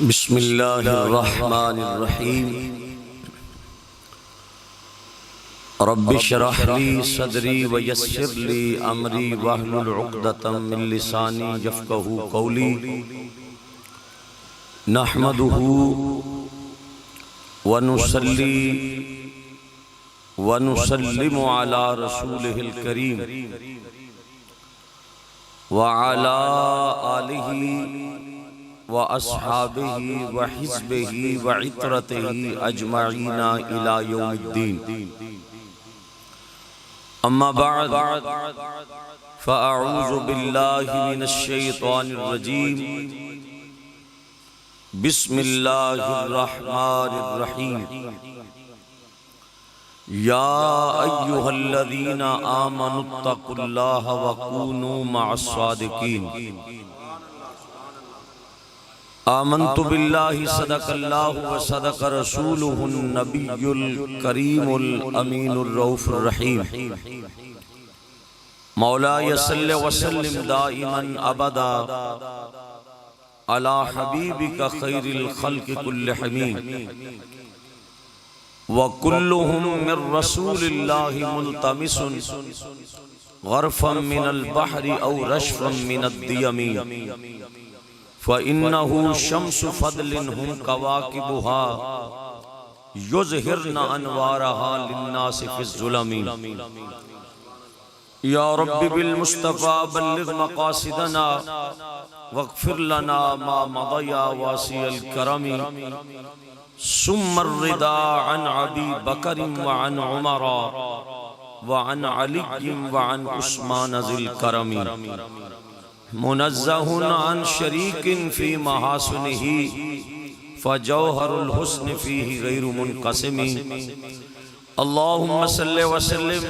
بسم اللہ الرحمن الرحیم رب اشرح لی صدری ویسر لی امری واحلل عقدۃ من لسانی یفقہوا قولی نحمدہ ونصلی ونسلم علی رسولہ الکریم وعلی آلہ وَأَصْحَابِهِ وَحِزْبِهِ وَعِطْرَتِهِ أَجْمَعِينَ إِلَى يَوْمِ الدِّينِ أما بعد فأعوذ بالله من الشيطان الرجيم بسم الله الرحمن الرحيم يا أيها الذين آمنوا اتقوا الله وكونوا مع الصادقين آمنت باللہ صدق اللہ وصدق رسولہ النبی الکریم الامین الرؤوف الرحیم مولاي صل وسلم دائما ابدا علی حبیبک خیر الخلق کل حمیم وکلہم من رسول اللہ ملتمس غرفا من البحر او رشفا من الدیم فَإِنَّهُ شَمْسُ فَضْلٍ هُمْ كَوَاكِبُهَا يُظْهِرْنَ أَنْوَارَهَا لِلنَّاسِ فِي الظُّلَمِ يَا رَبِّ بِالْمُصْطَفَى بَلِّغْ مَقَاصِدَنَا وَاغْفِرْ لَنَا مَا مَضَيَ وَاسِعَ الْكَرَمِ ثُمَّ الرِّضَا عَنْ أَبِي بَكْرٍ وَعَنْ عُمَرَ وَعَنْ عَلِيٍّ وَعَنْ عُثْمَانَ ذِي الْكَرَمِ منزہ عن شریک فی محاسنہ فجوہر الحسن فیہ غیر منقسم اللہم صلی وسلم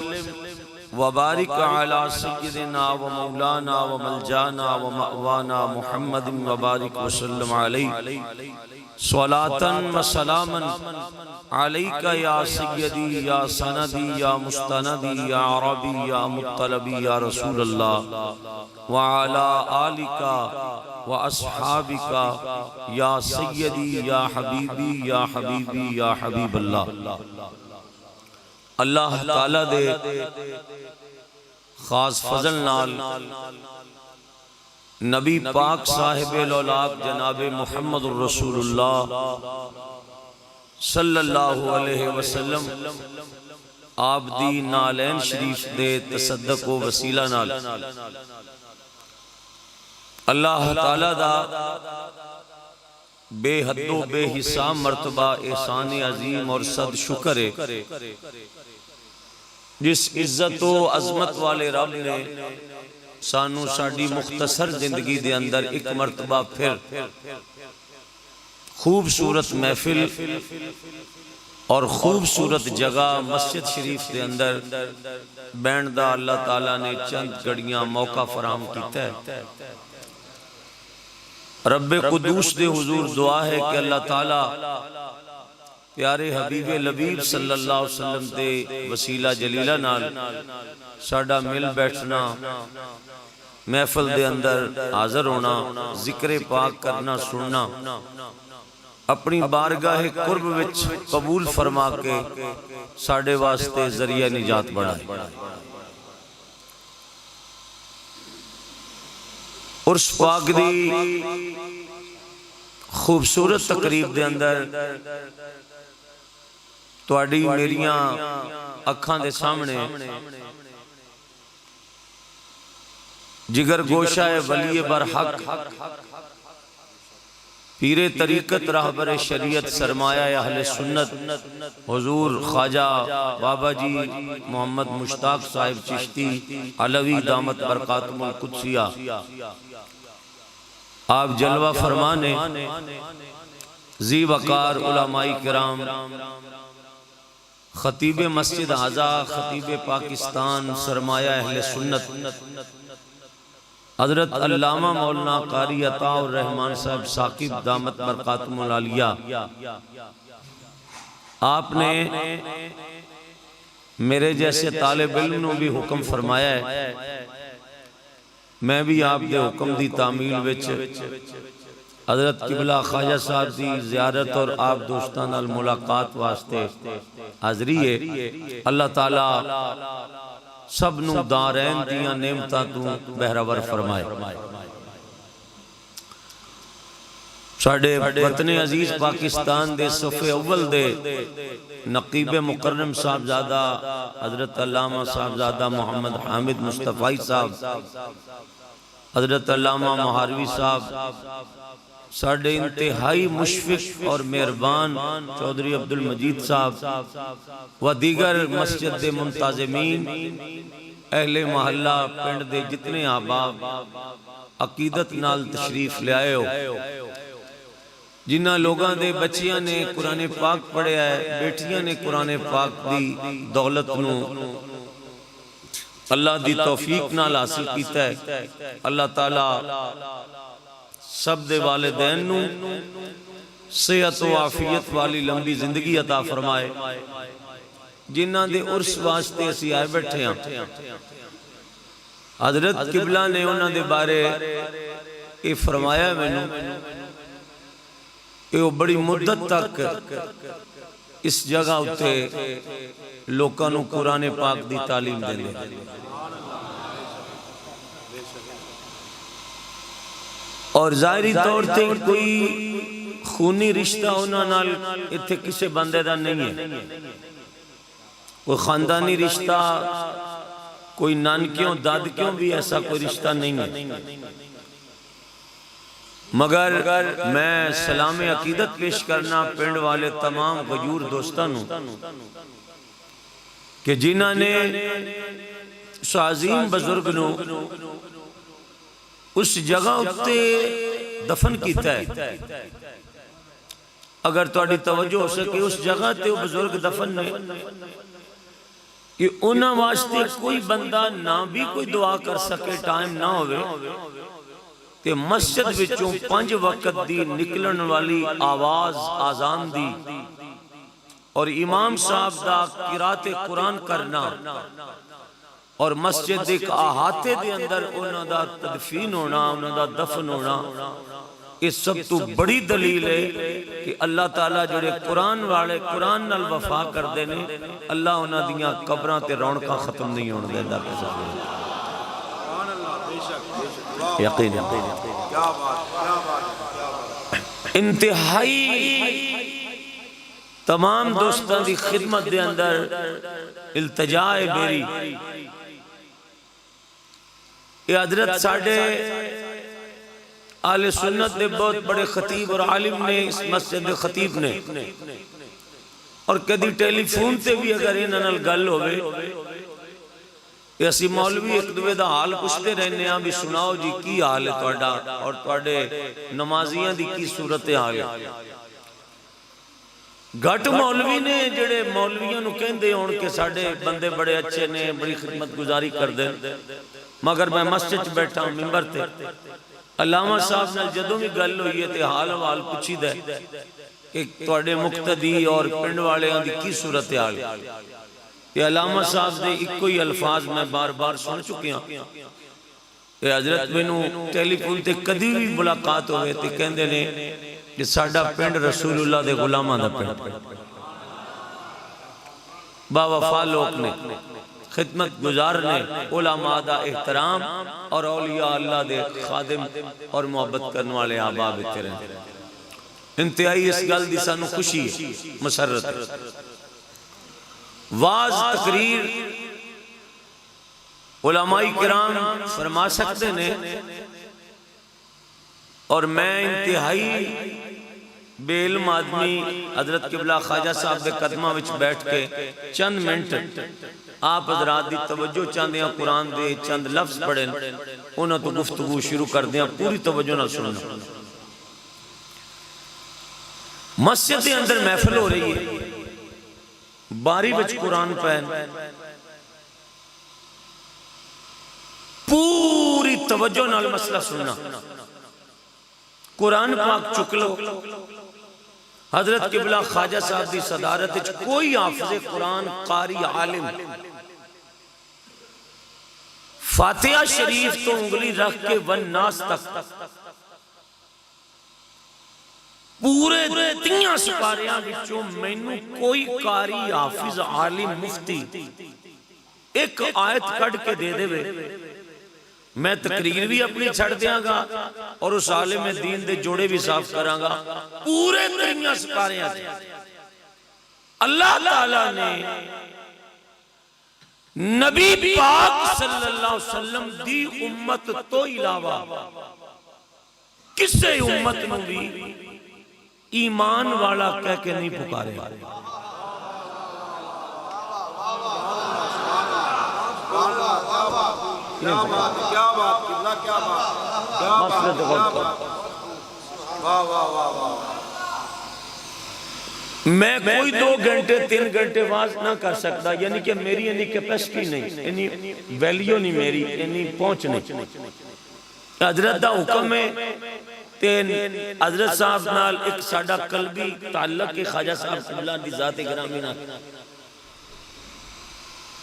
وبارک علی سیدنا و مولانا و ملجانا و مأوانا محمد وبارک وسلم علیہ صلاة و سلاما علیک یا سیدی یا سندی یا مستندی یا عربی یا مطلبی یا رسول اللہ وعلى آلك وأصحابك يا سيدي يا حبيبي يا حبيبي يا حبيب الله اللہ تعالیٰ دے خاص فضل نال نبی پاک صاحب الاولاق جناب محمد الرسول اللہ صلی اللہ علیہ وسلم آپ دی نالین شریف دے تصدق و وسیلہ نال اللہ تعالیٰ دا بے حد و بے حساب مرتبہ احسان عظیم اور صد شکر ہے جس عزت و عظمت والے رب نے سانو ساڑی مختصر زندگی دے اندر ایک مرتبہ پھر خوبصورت محفل اور خوبصورت جگہ مسجد شریف دے اندر بینڈ دا اللہ تعالیٰ نے چند گھڑیاں موقع فراہم کیتا ہے رب قدوس دے حضور دعا ہے کہ اللہ تعالیٰ پیارے حبیب لبیب صلی اللہ علیہ وسلم دے وسیلہ جلیلہ نال ساڑا مل بیٹھنا محفل دے اندر حاضر ہونا ذکر پاک کرنا سننا اپنی بارگاہ قرب وچ قبول فرما کے ساڑے واسطے ذریعہ نجات بڑھائے عرس پاک دی خوبصورت تقریب دے اندر تواڈی میریاں اکھاں دے سامنے جگر گوشہ ولی برحق پیر طریقت رہبر شریعت سرمایہ اہل سنت حضور خواجہ بابا جی محمد مشتاق صاحب چشتی علوی دامت برکاتہم القدسیہ آپ جلوہ فرمانے ذی وقار علماء کرام خطیب مسجد اعظا خطیب پاکستان سرمایہ اہل سنت حضرت علامہ مولانا قاری عطا الرحمن صاحب ثاقب دامت برکاتہم العالیہ آپ نے میرے جیسے طالب علم نے بھی حکم فرمایا ہے میں بھی آپ دے حکم دی تعمیل وچ حضرت قبلہ خواجہ صاحب دی زیارت اور آپ دوستان نال ملاقات واسطے حاضری ہے۔ اللہ تعالیٰ سب نو دارین دیاں نعمتاں تو بہرور فرمائے۔ ساڑھے وطن عزیز پاکستان دے صفحے اول دے نقیب مکرم صاحبزادہ حضرت علامہ صاحبزادہ محمد حامد مصطفی صاحب، حضرت علامہ مہاروی صاحب، ساڑھے انتہائی مشفق اور مہربان چودھری عبدالمجید صاحب و دیگر مسجد دے منتظمین، اہل محلہ پنڈ دے جتنے احباب عقیدت نال تشریف لے آئے ہو، جنہ لوگاں دے بچیاں نے قرآن پاک پڑھے ہے، بیٹیاں نے قرآن پاک دی دولت نو اللہ دی توفیق نال حاصل کیتا ہے۔ اللہ تعالیٰ سب دے والدین نو صحت و عافیت والی لمبی زندگی عطا فرمائے۔ جنہ دے عرس واسطے اسی آئے بیٹھے ہیں، حضرت قبلہ نے انہاں دے بارے یہ فرمایا میں نو کہ وہ بڑی مدت تک اس جگہ ہوتے لوکاں نو قرآن پاک دی تعلیم دے لے۔ اور ظاہری طور تے کوئی خونی رشتہ انہاں نال اتھے کسے بندے دا نہیں ہے، کوئی خاندانی رشتہ، کوئی نانکیوں دادکیوں بھی ایسا کوئی رشتہ نہیں ہے، مگر میں سلام عقیدت پیش کرنا پنڈ والے تمام غیور دوستاں نوں کہ جنہاں نے اس عظیم بزرگ نو اس جگہ اتے دفن کیتا ہے۔ اگر تواڈی توجہ ہو سکے اس جگہ تے وہ بزرگ دفن نے کہ انہاں واسطے کوئی بندہ نہ بھی کوئی دعا کر سکے، ٹائم نہ ہوئے کہ مسجد وچوں 5 وقت دی نکلن والی آواز آزان دی اور امام صاحب دا قرات قرآن کرنا اور مسجد ایک احاطے دے اندر انہاں دا تدفین ہونا، انہاں دا دفن ہونا، اس سب تو بڑی دلیل ہے کہ اللہ تعالیٰ جڑے قرآن والے قرآن نال وفا کر دینے، اللہ انہاں دیاں قبراں تے رونقاں ختم نہیں ہونے دے دا کسا یقین انتہائی تمام دوستان دی خدمت دے اندر التجا میری یہ حضرت ساڑھے اہل سنت دے بہت بڑے خطیب اور عالم نے اس مسجد دے خطیب نے، اور کدی ٹیلی فون تے بھی اگر انہاں نال گل ہوئے یہ اسی مولوی ایک دوے دا حال پوچھتے رہنے ہیں بھی سناؤ جی کی حال ہے تواڈا اور تواڈے نمازیاں دی کی صورت حال ہے۔ گھٹ مولوی نے جڑے مولویاں نو کہندے ہون کہ ساڈے بندے بڑے اچھے نے، بڑی خدمت گزاری کر دیں، مگر میں مسجد بیٹھا ہوں ممبر تے علامہ صاحب نال جدوں بھی گل ہوئی ہے تے حال حوال پوچھی دے کہ تواڈے مقتدی اور پنڈ والیاں دی کی صورت حال ہے۔ یہ علامہ صاحب دے ایک کوئی الفاظ میں بار بار سن چکے ہیں کہ حضرت مینوں ٹیلی فون تے کدی بھی ملاقات ہوئے تے کہندے نے کہ ساڈا پنڈ رسول اللہ دے غلاماں دا پنڈ، با وفا لوگ نے، خدمت گزار نے، علماء دا احترام اور اولیاء اللہ دے خادم اور محبت کرنے والے احباب اترے۔ انتہائی اس گل دی سانو خوشی ہے، مسرت ہے۔ واز تقریر علماء کرام فرما سکتے نے، اور میں انتہائی بے علم آدمی حضرت قبلہ خواجہ صاحب دے قدمہ وچ بیٹھ کے چند منٹ آپ حضرات دی توجہ چاندے ہیں، قرآن دے چند لفظ پڑھیں، انہوں تو گفتگو شروع کر دیں، پوری توجہ نہ سننا۔ مسجد دے اندر محفل ہو رہی ہے، باری وچ قرآن پہن، پوری توجہ نال مسئلہ سننا، قرآن پاک چک لو، حضرت قبلہ خواجہ صاحب دی صدارت کوئی حافظ قرآن قاری عالم فاتحہ شریف تو انگلی رکھ کے والناس تک پورے 3 سپاریاں وچوں مینوں کوئی قاری حافظ عالم مفتی ایک آیت کٹ کے دے دے میں تقریر بھی اپنی چھڑ دیاں گا اور اس عالم دین دے جوڑے بھی صاف کراں گا. پورے 3 سپاریاں اللہ تعالیٰ نے نبی پاک صلی اللہ علیہ وسلم دی امت تو علاوہ کسے امت نو بھی ایمان والا کہہ کے نہیں پکارے. میں کوئی 2 گھنٹے 3 گھنٹے واز نہ کر سکتا، یعنی کہ میری انہی کیپیسٹی نہیں، انہی ویلیو نہیں، میری انہی پہنچ نہیں. حضرت دا حکم ہے تین حضرت صاحب نال ایک ساڑا قلبی تعلق ہے خواجہ صاحب اللہ دی ذات گرامی نال.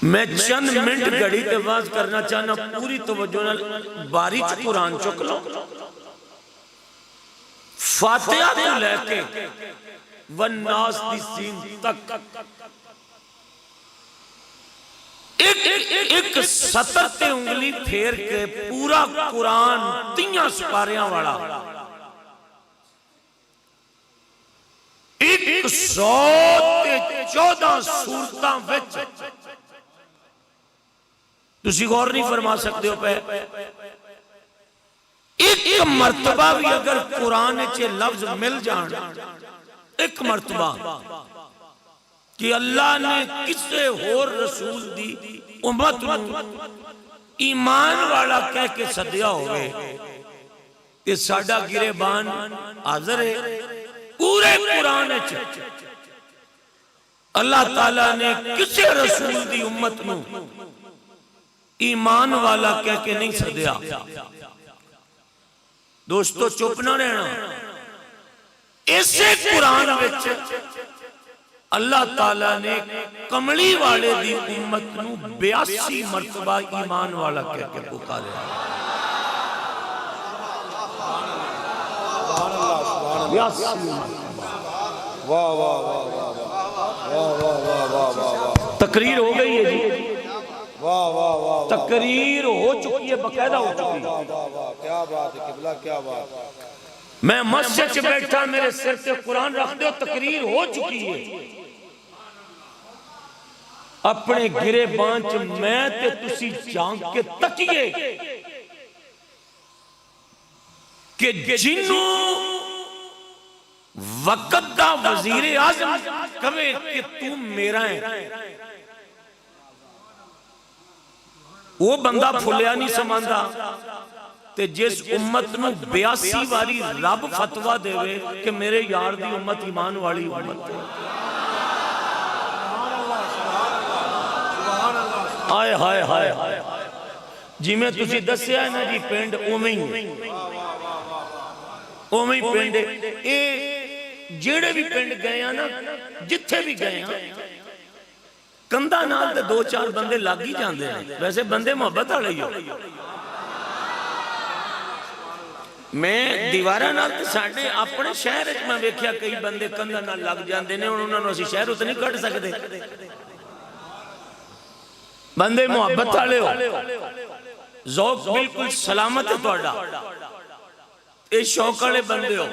میں چند منٹ گھڑی تے واز کرنا چاہنا، پوری توجہ نال باری چ قرآن چک لو، فاتحہ تو لے کے والناس دی سین تک ایک سطر تے انگلی پھیر کے پورا قرآن 3 سپاریاں والا 114 سورتاں وچ تسی غور نہیں فرما سکتے ہو پہ ایک مرتبہ بھی اگر قرآن چے لفظ مل جان، ایک مرتبہ کہ اللہ نے کسے اور رسول دی امت ایمان والا کہہ کے صدیہ ہوئے کہ ساڑھا گریبان حاضر ہے. پورے قرآن اللہ تعالیٰ نے کسے رسول دی امت نو ایمان والا کہہ کے نہیں صدیہ. دوستو چپ نہ رہنا، اسے قرآن وچ اللہ تعالیٰ نے کملی والے دی امت نو 82 مرتبہ ایمان والا کہہ کے پکارے. تقریر ہو گئی ہے جی، تقریر ہو چکی ہے، باقاعدہ ہو چکی ہے. کیا بات ہے قبلہ، کیا بات ہے. میں مسجد سے بیٹھا، میرے سر سے قرآن رکھ دو، تقریر ہو چکی ہے. اپنے گرے بانچ میں تے تسی جانگ کے تکیے کہ جنوں وقت دا وزیر اعظم کہے کہ تم میرا ہے، وہ بندہ پھولیا نہیں سماندہ. تے جس امت نو 82 واری رب فتوہ دے وے کہ میرے یار دی امت ایمان والی امت ہے. آئے ہائے ہائے جی میں تجھے دسیا ہے نا جی پینڈ اومیں پینڈ اے جیڑے بھی پینڈ گئے ہیں نا، جتھے بھی گئے ہیں کندہ نال تے 2-4 بندے لگ ہی جاندے ہیں. ویسے بندے محبت آ رہی ہو، میں دیوارہ نال تے ساڑھے اپنے شہر اچ میں ویکھیا کئی بندے کندہ نال لگ جاندے نے، انہوں نے اسی شہر اتنی کٹ سکتے. بندے محبت آلے ہو، ذوق بالکل سلامت ہے توڑا، اے شوق والے بندے ہو.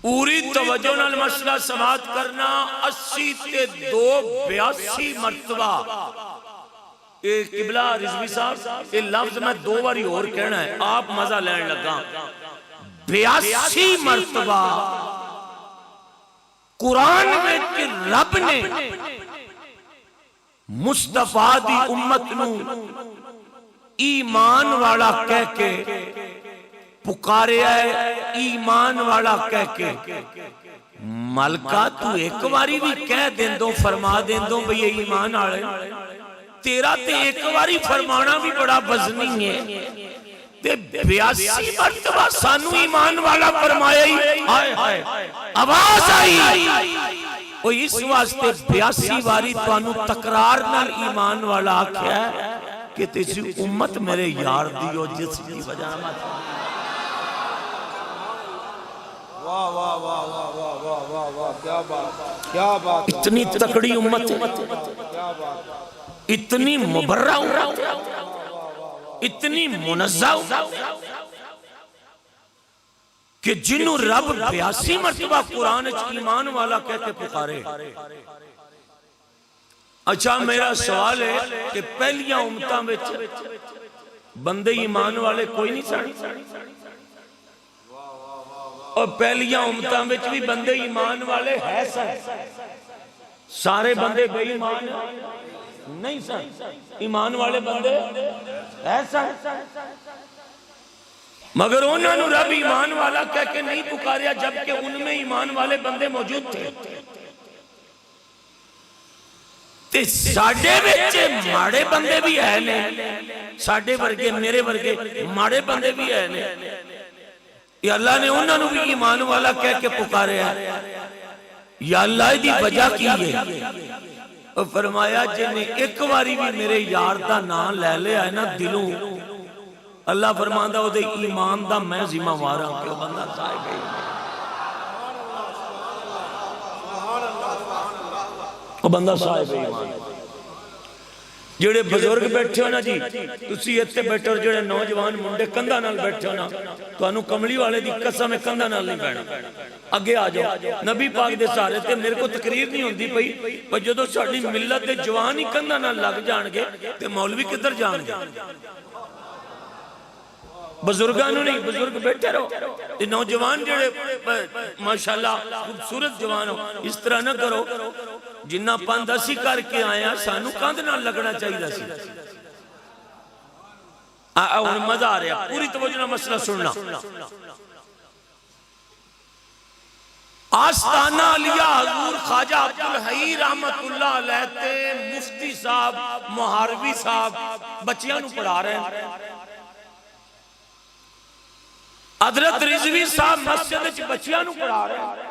پوری توجہ نال مسئلہ سماعت کرنا. 80 تے 82 مرتبہ اے قبلہ رضوی صاحب، اے لفظ میں 2 باری اور کہنا ہے، آپ مزہ لین لگا. 82 مرتبہ قرآن میں کہ رب نے مصطفیٰ دی امت نو ایمان والا کہہ کے پکارے ہے، ایمان والا کہہ کے. ملکہ تو ایک باری بھی کہہ دیں دو، فرما دیں دو بھئی ایمان آڑے، تیرا تے ایک باری فرمانا بھی بڑا وزنی ہے. تے 82 مرتبہ سانو ایمان والا فرمایا ہی، آواز آئی وہ اس واسطے 82 باری تو انو تقرار نال ایمان والا آکھیا ہے کہ تیسی امت میرے یار دیو جس کی وجہ مات. کیا بات کیا بات اتنی تکڑی امت ہے، کیا بات اتنی مبرہ امت ہے، اتنی منزہ امت ہے کہ جنہوں رب 82 مرتبہ قرآن ایمان والا کہہ کے پکارے۔ اچھا میرا سوال ہے کہ پہلیاں امتاں وچ بندے ایمان والے کوئی نہیں سن، اور پہلیاں امتاں وچ بھی بندے ایمان والے ہے سن، سارے بندے بے ایمان نہیں سن، ایمان والے بندے ہے سن، مگر انہوں نے رب ایمان والا کہہ کے نہیں پکاریا جبکہ ان میں ایمان والے بندے موجود تھے۔ تے ساڑھے بچے ماڑے بندے بھی ہے نے، ساڑھے ورگے میرے ورگے ماڑے بندے بھی ہے نے، یا اللہ نے انہوں نے بھی ایمان والا کہہ کے پکارے ہیں، یا اللہ دی وجہ کی ہے، اور فرمایا جنہیں ایک واری بھی میرے یار دا نام لے لے آئے نا دلوں، اللہ فرماندہ ہو دے ایمان دا میں ذمہ وارا ہوں کہ وہ بندہ صاحب ہے، وہ بندہ صاحب ہے ایمان۔ جڑے بزرگ بیٹھے ہو نا جی، تسی اتنے بیٹھے ہو جڑے نوجوان منڈے کندھا نال بیٹھے ہو نا، تو انہوں کملی والے دی قسم کندھا نال نہیں بیٹھنا، اگے آ جاؤ۔ نبی پاک دے سارے تے میرے کو تقریر نہیں ہوندی پئی، پر جدو ساڑی ملت دے جوان ہی کندھا نال لگ جان گے تے مولوی کدھر جان گے؟ بزرگانوں نہیں، بزرگ بیٹھے رہو، یہ نوجوان جڑے ماشاءاللہ خوبصورت جوان ہو، اس طرح نہ کرو، جنہ پانداسی کر کے آیا سانو کاندھ نہ لگنا چاہیے سی۔ مزہ آ رہا، پوری توجہ نہ مسئلہ سننا۔ آستانہ علیہ حضور خواجہ عبدالحی رحمت اللہ علیہ تے مفتی صاحب محاروی صاحب بچیاں نو پڑھا رہے ہیں، حضرت رضوی صاحب مسجد بچیاں نو پڑھا رہے ہیں،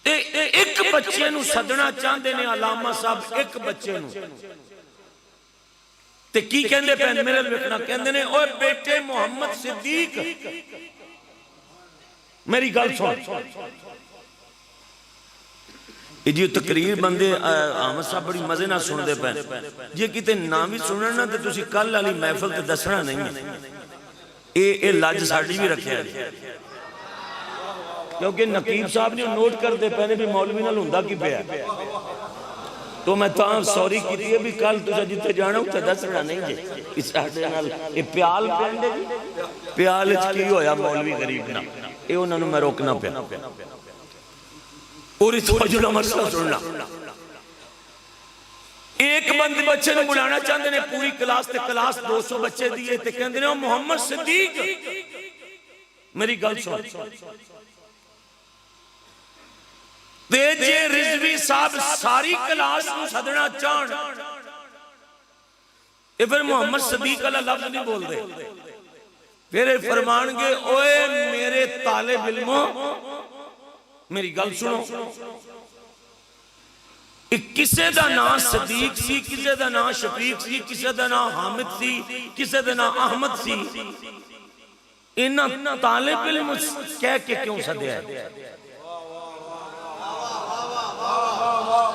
ایک بچے نو صدنا چاندے نے علامہ صاحب ایک بچے نو، تے کی کہندے پہنے میرے لکھنا کہندے نے اوہ بیٹے محمد صدیق میری گل سن، یہ تقریر بندے آمد صاحب بڑی مزے نہ سن دے پہنے، یہ کتے نام بھی سننا تے تسی کل علی محفل تے دسنا نہیں ہے، اے لاج ساڑی بھی رکھے ہیں، کیونکہ نقیب صاحب نے نوٹ کر دے پہنے بھی مولوی نہ لندہ کی پہ ہے، تو میں تاں سوری کی تھی بھی کل تجھا جتے جانا ہوں تے دس رہا نہیں جے، اس آٹے نال اے پیال پہنے جی، پیال اچھ کی ہویا مولوی غریب نا، اے انہوں نے میں روکنا پہ، پوری توجہ مسئلہ سننا۔ ایک بند بچے نے بلانا چاہتے نے پوری کلاس تے کلاس 200 بچے دیئے تے کہندے نے محمد صدیق میری گل سن، تے جے رضوی صاحب ساری کلاس کو صدنا چاہن، اے پھر محمد صدیق اللہ لفظ نہیں بول دے، پھر فرمان گے اوے میرے طالب علموں میری گل سنو، کسے دا نام صدیق سی، کسے دا نام شفیق سی، کسے دا نام حامد سی، کسے دا نام احمد سی، انہاں طالب علم کہہ کے کیوں صدے ہے؟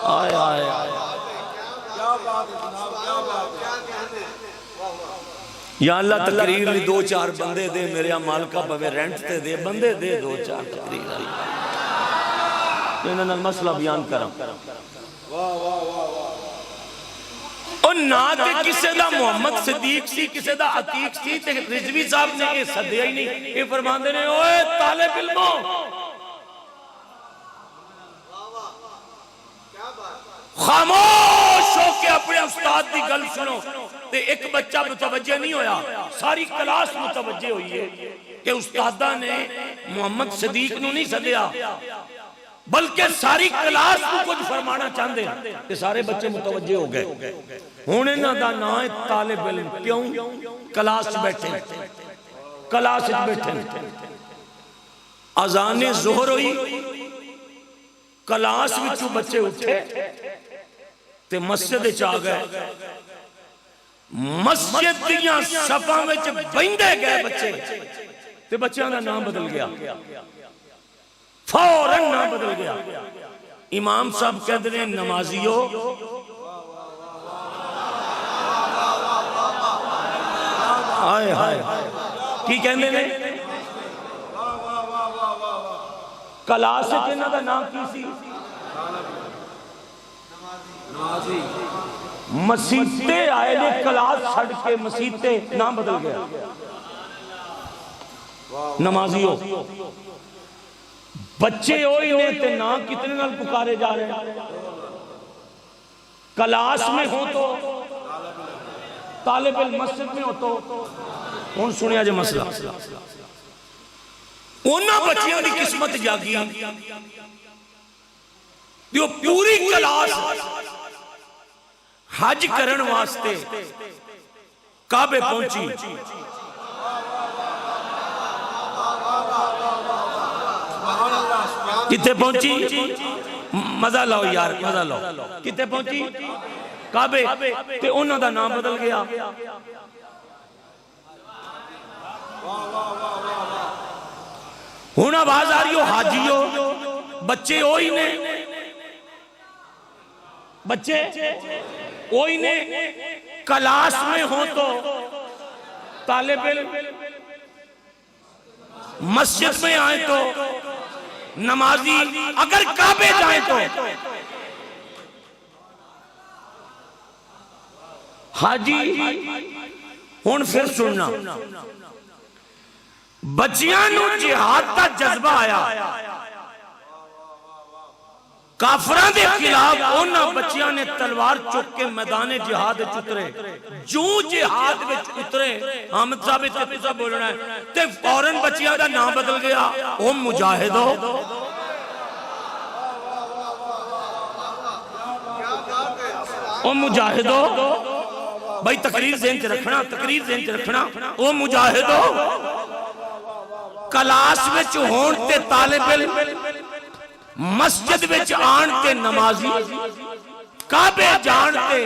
آئے آئے آئے یا اللہ تقریر لی 2-4 بندے دے، میرے مالکہ پہ رینٹ تے دے، بندے دے 2-4 تقریر انہوں نے مسئلہ بیان کرا، اور نہ تے کسے دا محمد صدیق سی، کسے دا عتیق سی، تے رضوی صاحب نے یہ صدیہ ہی نہیں، یہ فرمان دے نے اوے طالب علموں خاموش ہو کے اپنے استاد دی گل سنو، تے ایک بچہ متوجہ نہیں ہویا، ساری کلاس متوجہ ہوئی ہے کہ استادہ نے محمد صدیق نو نہیں صدیہ، بلکہ ساری کلاس کو کچھ فرمانا چاہتے ہیں کہ سارے بچے متوجہ ہو گئے، ہونے نہ دا نا ہے طالب علم، کیوں؟ کلاس بیٹھے، کلاس بیٹھے، اذان ظہر ہوئی، کلاس وچوں بچے اٹھے تے مسجد چاہ گئے، مسجد دیاں صفاں وچ بندے گئے بچے، تے بچیاں دا نام بدل گیا، فوراً نام بدل گیا۔ امام صاحب کہتے ہیں نمازیو آئے ہائے کی کہندے نے کلاس جنہ دا نام کی سی مسیتے آئے نے کلاس چھڑ کے مسیتے نام بدل گیا نمازیو بچے ہوئی نے تے نام کتنے نال پکارے جا رہے ہیں کلاس میں ہو تو طالب المسجد میں ہو تو کون سنیا جو مسئلہ انہاں بچیاں دی قسمت جاگی جو پوری کلاس حج کرن واسطے کعبے پہنچی کتے پہنچی مزہ لاؤ یار مزہ لاؤ کتے پہنچی کعبے تے انہاں دا نام بدل گیا ہون آواز آ رہی ہو حاجیو بچے ہوئی نے بچے ہوئی نے کلاس میں ہو تو طالب علم مسجد میں آئے تو نمازی اگر کعبے جائیں تو حاجی ہون پھر سننا بچیاں نو جہاد کا جذبہ آیا کافران دے خلاف اونا بچیاں نے تلوار چک کے میدان جہاد اترے جو جہاد وچ اترے حامد صاحب تے صاحب بولنا ہے تے فوراً بچیاں دا نام بدل گیا او مجاہدو او مجاہدو بھائی تقریر ذہن چ رکھنا او مجاہدو کلاس وچ ہون تے طالب علم مسجد وچ آن تے نمازی کعبے جان تے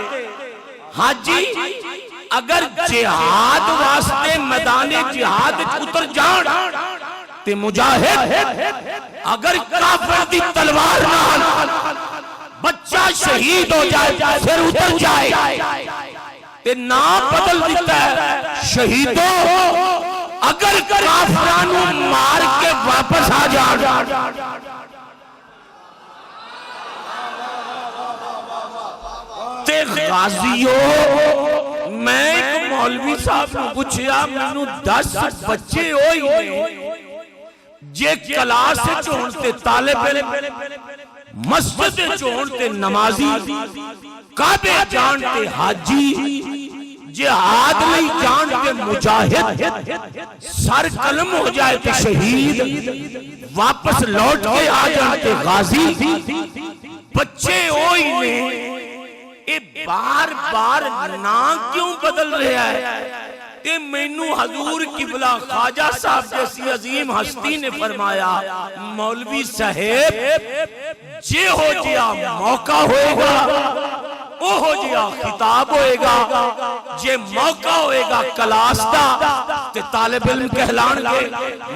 حاجی اگر جہاد واسطے میدان جہاد اتر جان تے مجاہد اگر کافر دی تلوار نال بچہ شہید ہو جائے پھر اتر جائے تے نام بدل دیتا ہے شہیدوں اگر کافرانو مار کے واپس آ جان تے غازیوں میں ایک مولوی صاحب نے پوچھیا منو 10 بچے ہوئی نے جے کلاس چونتے طالب علم مسجد چونتے نمازی کعبے جانتے حاجی جہاد نہیں جانتے مجاہد سر قلم ہو جائے تے شہید واپس لوٹ کے آ جانتے غازی بچے ہوئی نے اے بار بار نام کیوں بدل رہا ہے اے مینو حضور قبلہ خواجہ صاحب جیسی عظیم ہستی نے فرمایا مولوی صاحب جے ہو جیا موقع ہوئے گا او ہو جیا خطاب ہوئے گا جے موقع ہوئے گا کلاس دا تے طالب علم کہلان گے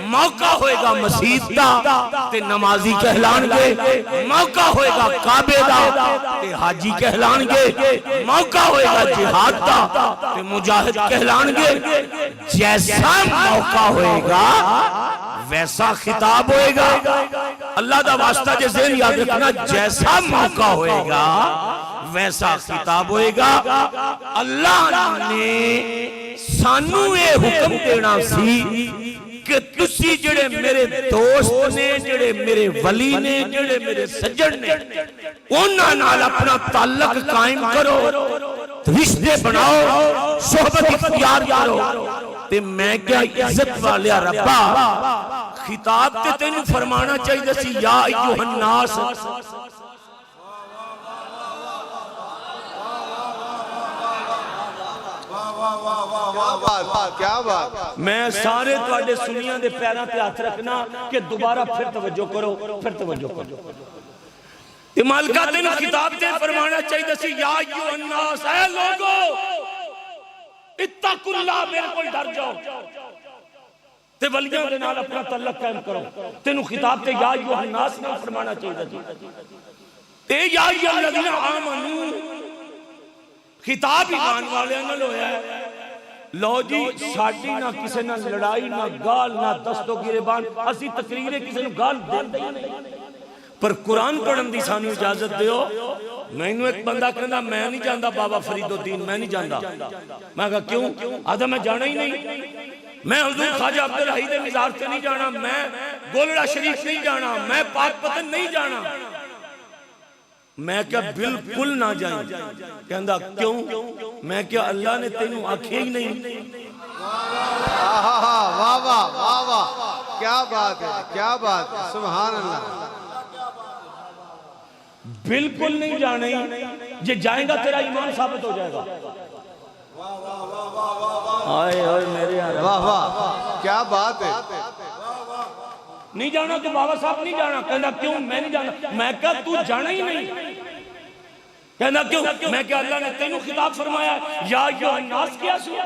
موقع ہوئے گا مسجد دا تے نمازی کہلان گے موقع ہوئے گا کعبے دا تے حاجی کہلان گے موقع ہوئے گا جہاد دا تے مجاہد کہلان گے جیسا موقع ہوئے گا ویسا خطاب ہوئے گا اللہ دا واسطہ جے ذہن یاد رکھنا جیسا موقع ہوئے گا ویسا خطاب ہوئے گا اللہ نے سانو یہ حکم دینا سی کہ تسی جڑے میرے دوست نے جڑے میرے ولی نے جڑے میرے سجن نے انہاں نال اپنا تعلق قائم کرو رشتے بناؤ صحبت اختیار کرو تے میں کیا عزت والیا ربا خطاب تے تینوں فرمانا چاہیے سی یا ایوہ الناس کیا بات میں سارے تواڈے سنیاں دے پیراں تے ہاتھ رکھنا کہ دوبارہ پھر توجہ کرو پھر توجہ کرو مالکہ تینوں خطاب تے فرمانا چاہیے سی یا ایوہ الناس اے لوگو اتقوا اللہ میرے کوئی ڈر جاؤ تے ولیاں دے نال اپنا تعلق قائم کرو. تینوں خطاب تے یا ایھا الناس نہ فرمانا چاہیے جی. تے یا ایھا الذین آمنو خطاب ایمان والے نال ہویا ہے. لو جی ساڈی نہ کسے نہ لڑائی نہ گال نہ دست و گریبان. اسی تقریر کسے نوں گال دیندے ہی نہیں, پر قرآن پڑھن دی سانو اجازت دیو. مینوں ایک بندہ کہندا میں نہیں جاندا بابا فرید الدین, میں نہیں جاندا. میں کہا کیوں؟ آدھا میں جانا ہی نہیں. میں حضور خواجہ عبدالحی دے مزار تے نہیں جانا, میں گولڑا شریف نہیں جانا, میں پاک پتن نہیں جانا. میں کیا بالکل نہ جائیں. کہندا کیوں؟ میں کیا اللہ نے تینوں آکھے ہی نہیں. واہ واہ واہ واہ, کیا بات ہے, کیا بات ہے, سبحان اللہ. بالکل نہیں جانے, یہ جائیں گا تیرا ایمان ثابت ہو جائے گا. آئے آئے میرے یار, واہ واہ, کیا بات ہے. نہیں جانا تو بابا صاحب نہیں جانا. کہنا کیوں؟ میں نہیں جانا. میں کہا تو جانا ہی نہیں. کہنا کیوں؟ میں کہا اللہ نے تینوں خطاب فرمایا یا ایھا الناس کیا سو,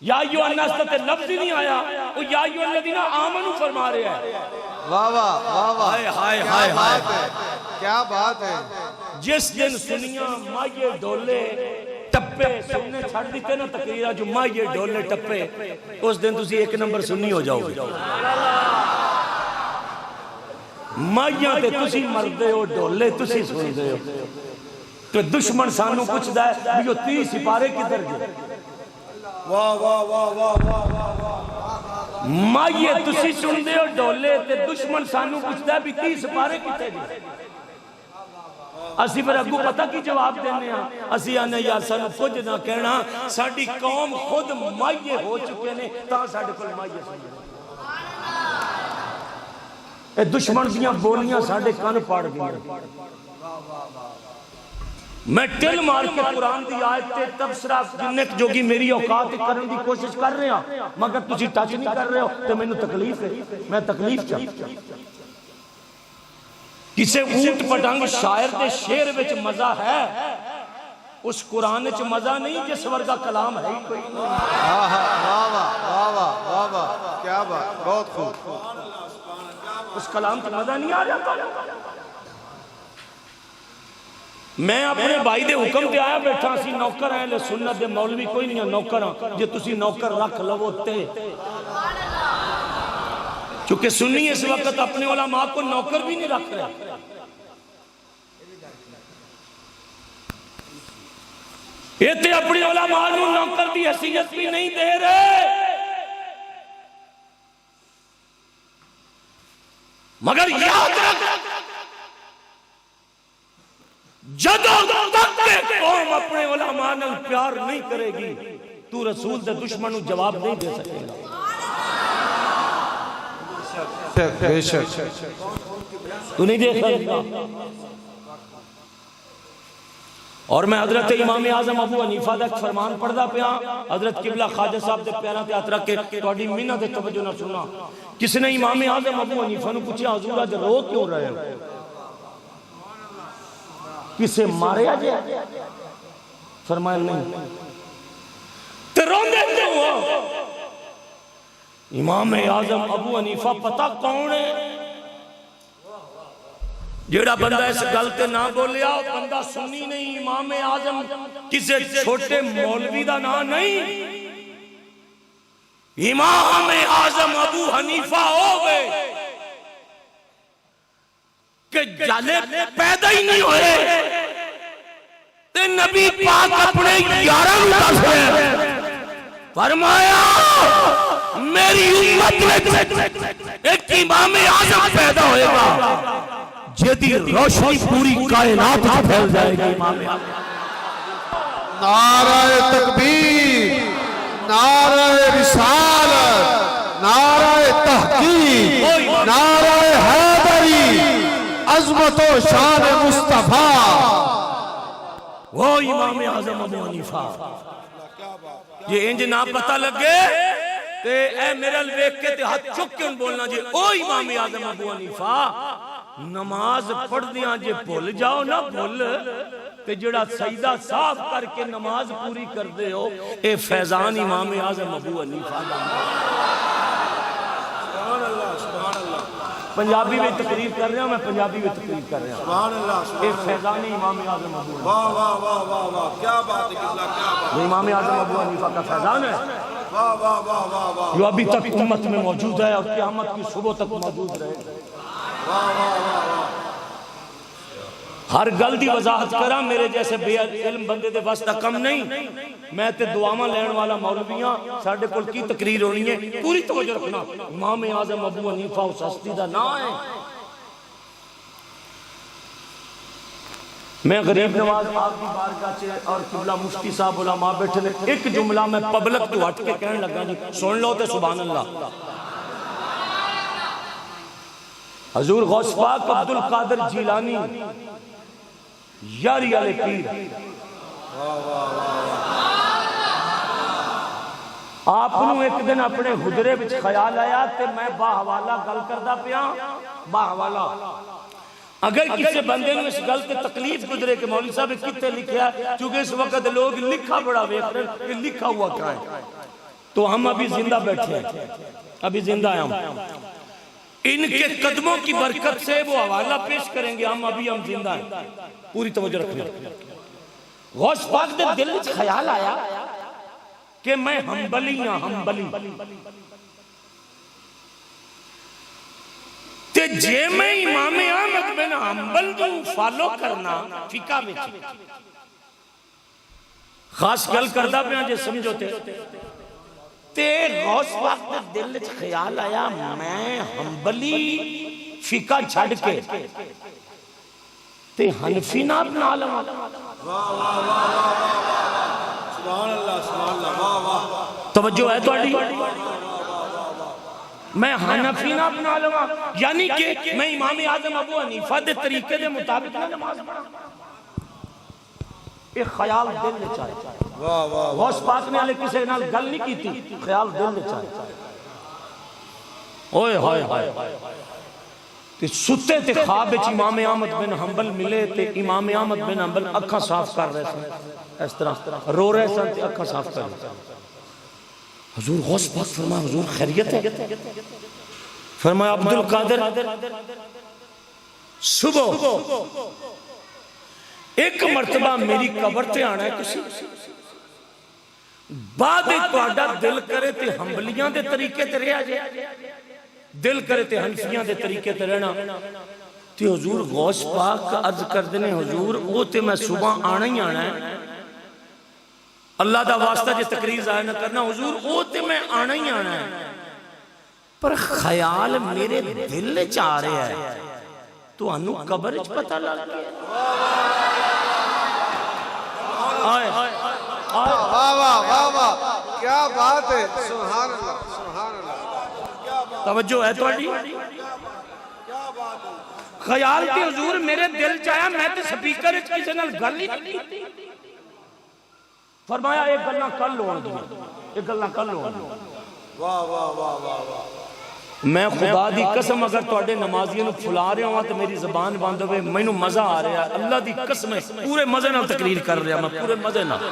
یا ایھا الناس تے لفظ ہی نہیں آیا, وہ یا ایھا الذین آمنو فرما رہے ہیں. واہ واہ واہ واہ, کیا بات ہے, کیا بات ہے. جس دن سنیاں مائے ڈولے ٹپے سننے چھڑ دیتے نا تقریرہ جو مائے ڈولے ٹپے, اس دن تسی ایک نمبر سنی ہو جاؤ گے. مائیاں تے تسی مردے ہو, ڈولے تسی سن دے ہو. تو دشمن سانو پوچھدا ہے بھی وہ 30 سپارے کدھر گئے. واہ واہ واہ واہ واہ, مائیے تسی سن دے ہو ڈولے, تے دشمن سانو پوچھدا ہے بھی 30 سپارے کتے گئے. اسی پر اگو پتہ کی جواب دینے ہیں. اسی آنے یار سانو کچھ نہ کہنا, ساڑی قوم خود مائیے ہو چکے نے تاں ساڑے کل مائیے سن. اے دشمن دیاں بولیاں ساڑے کان پاڑ گئے. میں ٹل مار کے قرآن دی آیت تے تبصرہ جننے جوگی میری اوقات کرن دی کوشش کر رہے ہیں, مگر تسی ٹچ نہیں کر رہے ہو تے میں نے تکلیف ہے. میں تکلیف چاہتا. کسے اونٹ پٹنگ شاعر دے شعر وچ مزہ ہے, اس قرآن وچ مزہ نہیں جس ورگا کلام ہے کوئی. واہ واہ واہ واہ واہ واہ, کیا بات, بہت خوب. اس کلام سے مزہ نہیں آ جاتا. میں اپنے بھائی دے حکم تے آیا بیٹھا, سی نوکر ہیں لے سنت دے مولوی کوئی نہیں ہے نوکر ہاں, جے تسی نوکر رکھ لو تے. چونکہ سنی اس وقت اپنے علماء کو نوکر بھی نہیں رکھ رہے. یہ تے اپنے علماء نو نوکر دی حیثیت بھی نہیں دے رہے. مگر یاد رکھ, جدوں تک قوم اپنے علماء نال پیار نہیں کرے گی تو رسول دے دشمن جواب نہیں دے سکے گا. بے شک, تو نہیں دیکھ سکتا. اور میں حضرت امام اعظم ابو حنیفہ دا فرمان پڑھدا پیا, حضرت قبلہ خواجہ صاحب دے پیراں تے ہاتھ رکھ کے تہاڈی منت تے توجہ نہ سننا. کس نے امام اعظم ابو حنیفہ نو پوچھا حضور اج رو کیوں رہے ہو؟ کسے ماریا جے؟ فرمایا نہیں. تے روندے کیوں ہو؟ امام اعظم ابو حنیفہ پتہ کون ہے؟ جیڑا بندہ اس گل تے نہ بولیا وہ بندہ سنی نہیں. امام اعظم کسے چھوٹے مولوی دا نام نہیں. امام اعظم ابو حنیفہ ہوئے کہ جالے پیدا ہی نہیں ہوئے تے نبی پاک اپنے یاران دس ہیں فرمایا میری امت میں ایک امام اعظم پیدا ہوئے گا جیدی روشنی پوری کائنات میں پھیل جائے گی. امام نعرہ تکبیر, نعرہ رسالت, نعرہ تحقیق, نعرہ حیدری, عظمت و شان مصطفیٰ. وہ امام اعظم ابو حنیفہ. یہ انج نہ پتہ لگے کہ اے میرے لیک کے تے ہاتھ چک کے ان بولنا جی او امام اعظم ابو حنیفہ. نماز پڑھ دیاں جے بھول جاؤ نہ بھول تے جڑا سجدہ صاف کر کے نماز پوری کر دے ہو اے فیضان امام اعظم ابو حنیفہ دا پنجابی میں تقریر کر رہا ہوں، میں پنجابی میں تقریر کر رہا ہوں. سبحان اللہ. اے فیضان امام اعظم ابو حنیفہ. واہ واہ واہ واہ واہ کیا بات ہے قبلہ، کیا بات. یہ امام اعظم ابو حنیفہ کا فیضان ہے واہ واہ واہ واہ واہ جو ابھی تک امت میں موجود ہے اور قیامت کی صبح تک موجود رہے. واہ واہ واہ واہ. ہر گل دی وضاحت کرا میرے جیسے بے علم بندے دے واسطہ کم نہیں. میں تے دعاواں لین والا مولویاں ساڈے کول کی تقریر ہونی ہے پوری توجہ رکھنا. امام اعظم ابو حنیفہ اس ہستی دا نام ہے. میں غریب نواز آپ کی بارگاہ چ اور قبلہ مفتی صاحب علماء بیٹھے نے ایک جملہ میں پبلک تو ہٹ کے کہنے لگا جی سن لو تے سبحان اللہ. حضور غوث پاک عبد القادر جیلانی یاری والے پیر آپ نو ایک دن اپنے حجرے وچ خیال آیا تے میں باحوالہ گل کردا پیا. باحوالہ اگر کسی بندے نے اس گل تے تکلیف گزرے کہ مولوی صاحب کتے لکھیا چونکہ اس وقت لوگ لکھا بڑا ویکھ رہے ہیں کہ لکھا ہوا کیا ہے تو ہم ابھی زندہ بیٹھے ہیں ابھی زندہ ہیں ہم ان کے قدموں کی برکت سے وہ حوالہ پیش کریں گے. ہم زندہ ہیں. پوری توجہ رکھیں. غوث پاک دے دل وچ خیال آیا کہ میں ہمبلی ہاں ہمبلی تے جے میں امام احمد بن حنبل کو فالو کرنا فقہ وچ خاص گل کردا پیا جے سمجھو تے غوث پاک دے دل وچ خیال آیا میں حنبلی فقہ چھڑ کے تے حنفی نہ اپنا لواں. سبحان اللہ سبحان اللہ. واہ واہ. توجہ ہے تہاڈی. میں حنفی نہ اپنا لواں یعنی کہ میں امام اعظم ابو حنیفہ دے طریقے دے مطابق نہ نماز پڑھاں. ایک خیال دل وچ آیا. واہ واہ. غوث پاک نے ہلے کسی نال گل نہیں کیتی خیال دل وچ آیا. اوئے ہائے ہائے تے ستے تے خواب وچ امام احمد بن حنبل ملے تے امام احمد بن حنبل اکھاں صاف کر رہے سن اس طرح رو رہے سن تے اکھاں صاف کر رہے سن. حضور غوث پاک فرمایا حضور خیریت ہے؟ فرمایا عبد القادر صبح ایک مرتبہ میری قبر تے آنا ہے کسی بعد تہاڈا دل کرے تے حنبلیاں دے طریقے تے رہیا جائے دل کرے تے حنفیاں دے طریقے تے رہنا تے حضور غوث پاک عرض کر دینے حضور او تے میں صبح آنا ہی آنا ہے اللہ دا واسطہ جے تقریر ظاہر نہ کرنا حضور او تے میں آنا ہی آنا ہے پر خیال میرے دل چ آ رہا ہے تو انو قبر وچ پتہ لگ گیا. آئے واہ واہ واہ واہ کیا بات ہے. سبحان اللہ سبحان اللہ. توجہ ہے تہاڈی. خیال تے حضور میرے دل چ آیا میں تے سپیکر وچ کسے نال گل ہی نہیں کیتی. فرمایا ایک گلاں کل ہون گیاں ایک گلاں کل ہون گیاں. واہ واہ واہ واہ واہ. میں خدا دی قسم اگر تواڈے نمازیوں نو پھلا رہا ہوں تے میری زبان بند ہوے مینوں مزہ آ رہا ہے. اللہ دی قسم پورے مزے نال تقریر کر رہا میں پورے مزے نال.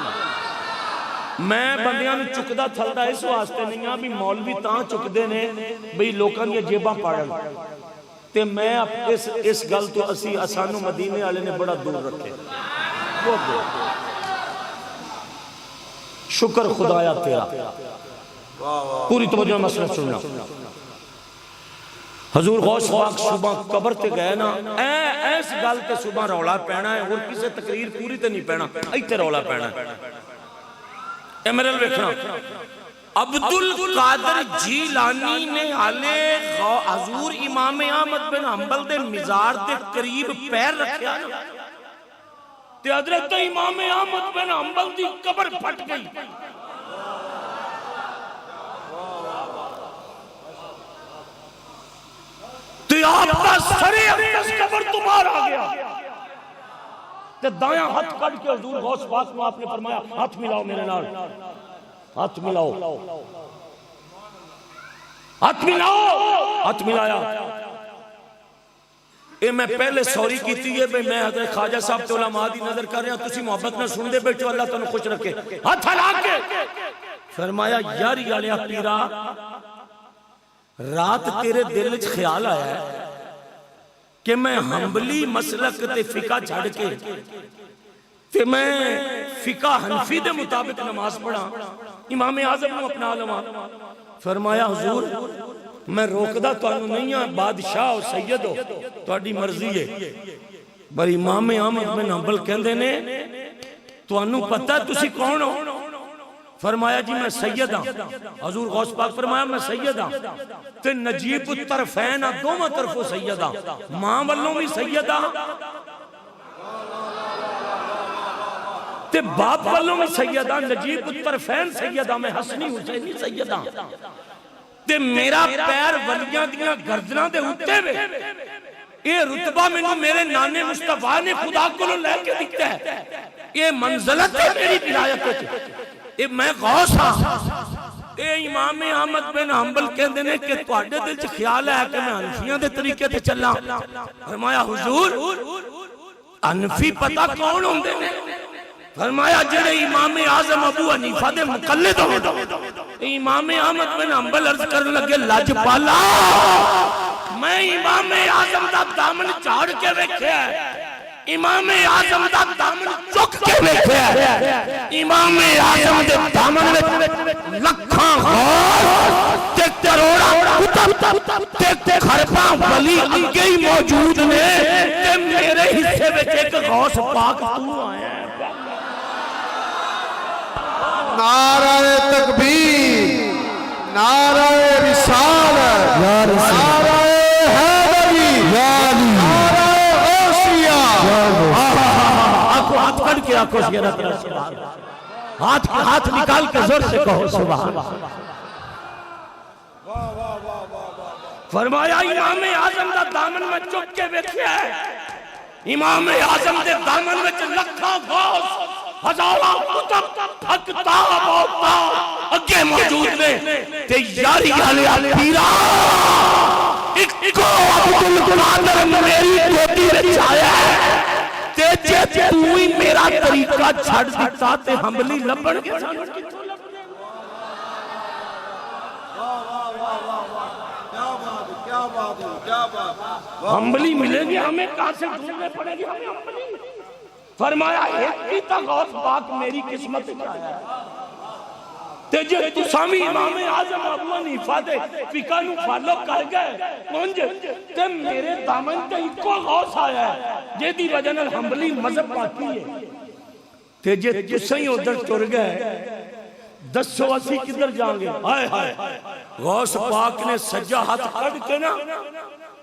میں بندیاں نو چکدا تھلدا اس واسطے نہیں ہاں بھی مولوی تاں چکدے نے بھئی لوکاں دی جیباں پاڑن تے میں اس گل تو اسی اسانو مدینے والے نے بڑا دور رکھے. بہت دور. شکر خدایا تیرا. پوری توجہ مسئلہ سننا. حضور غوث پاک صبح قبر تے گئے نا ایس گل تے صبح رولا پینا ہے اور کسے تقریر پوری تے نہیں پینا ایتھے رولا پینا ہے. اے میرے ویکھنا عبد القادر جیلانی نے حالے حضور امام احمد بن حنبل دے مزار دے قریب پیر رکھیا نا تے حضرت امام احمد بن حنبل دی قبر پھٹ گئی. تے آپ کا سرے اقدس قبر تمہار آ گیا تے دایاں ہاتھ کٹ کے حضور غوث پاک کو آپ نے فرمایا ہاتھ ملاؤ میرے نال. ہاتھ ملاؤ ہاتھ ملاؤ. ہاتھ ملایا. اے میں پہلے سوری کیتی ہے بھئی میں حضرت خواجہ صاحب تے علماء دی نظر کر رہا تسی محبت نہ سن دے بیٹھو اللہ تنو خوش رکھے ہاتھ ہلا کے فرمایا یاری آلیا پیرا رات تیرے دل وچ خیال آیا ہے کہ میں حنبلی مسلک تے فقہ چھڑ کے تے میں فقہ حنفی دے مطابق نماز پڑھا امام اعظم نو اپنا علماء فرمایا حضور میں روکدا تو انہوں نہیں ہاں بادشاہ ہو سید ہو تو اڈی مرضی ہے پر امام احمد بن حنبل کہندے نے تو انہوں پتہ تسی کون ہو فرمایا جی میں سید ہاں حضور غوث پاک فرمایا میں سید ہاں تے نجیب الطرفین ہاں دوواں طرفوں سید ہاں ماں والوں بھی سید ہاں تے باپ والوں بھی سید ہاں نجیب الطرفین سید ہاں میں حسنی حسینی سید ہاں تے میرا پیر ولیاں دیاں گردناں دے ہوتے ہوئے یہ رتبہ میں نے میرے نانے مصطفیٰ نے خدا کو لے کے دکھتا ہے یہ منزلت ہے میری ولایت ہے میں غوث ہاں اے امام احمد بن حنبل کہندے نے کہ تواڈے دل چ خیال ہے کہ میں حنفیاں دے طریقے تے چلاں فرمایا حضور حنفی پتہ کون ہوندے نے فرمایا جڑے امام اعظم ابو حنیفہ دے مقلد ہوندے امام احمد بن حنبل عرض کرنے لگے لاج پالا میں امام اعظم دا دامن چاڑ کے ویکھیا ہے امام اعظم دا دامن چک کے ویکھیا ہے امام اعظم دے دامن وچ لکھاں غوث تے کروڑاں کتب تے خرباں ولی اگے ہی موجود نے تے میرے حصے وچ ایک غوث پاک تو آیا ہے نعرہ تکبیر نعرہ رسالت نعرہ حیدری نعرہ غوثیہ ہاتھ کھڑ کے آنکھوں سے رت رسول ہاتھ نکال کے زور سے کہو سبحان فرمایا امام اعظم دا دامن میں چک کے ویکھیا ہے امام اعظم دے دامن میں لکھاں غوث ہزاراں کتب حقتا موتا اگے موجود نے تے یاری والے پیرا اکو عبدالقادر میری گودی وچ آیا ہے تے جے تو ہی میرا طریقہ چھڑ دیتا تے حنبلی لبن حنبلی ملے گی ہمیں کہاں سے ڈھونڈنے پڑے گی ہمیں حنبلی فرمایا ایک ہی تا غوث پاک میری قسمت آیا ہے تے جے تسامی امام اعظم ابو حنیفہ دے فقہ نو فالو کر گئے کونج تے میرے دامن تے ایکو غوث آیا ہے جے دی وجہ نال حنبلی مذہب پاکی ہے تے جے تسیں ادھر ٹر گئے دسو اسی کدھر جائیں گے ہائے ہائے غوث پاک نے سجا ہاتھ کھڑ کے نا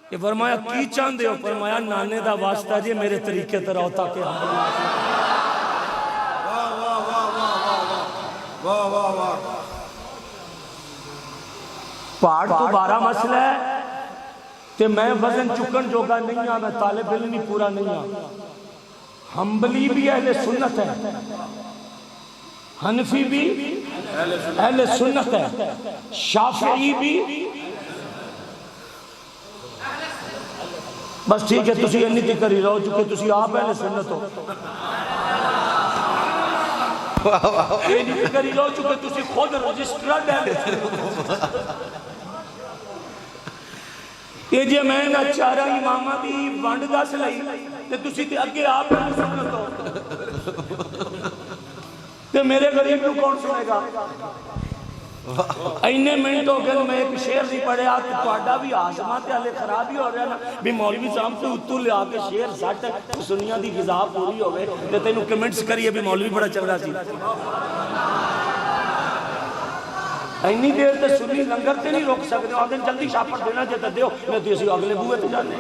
کہ فرمایا کی چاندے ہو فرمایا نانے دا واسطہ جی میرے طریقے تر ہوتا کہ پہاڑ تو 12 مسئلہ ہے کہ میں وزن چکن جوگا نہیں ہاں میں طالب علم بھی پورا نہیں ہاں حنبلی بھی اہل سنت ہے حنفی بھی اہل سنت ہے شافعی بھی بس ٹھیک ہے تسی انہی کی کری رہو چکے تسی آپ اہل سنت ہو انہی کی کری رہو چکے تسی خود رجسٹرڈ ہے یہ جے میں نہ چارہ امامہ دی وانڈ دس لئی تے تسی تے اگے آپ اہل سنت ہو تے میرے غریب کو کون سنے گا اینے منٹ ہو گئے میں ایک شعر نہیں پڑھے آتے توڑا بھی آسمات حالے خراب ہی ہو رہا نا بھی مولوی صاحب تو اتو لے آکے شعر سٹ سنیا دی غذا پوری ہوئے تے تینوں کمنٹس کریے بھی مولوی بڑا چل رہا سی اینی دیر تے سنی لنگر تے نہیں روک سکتے آدھیں جلدی شاپر دینا جاتا دیو میں تو اسی اگلے بوئے تے جانے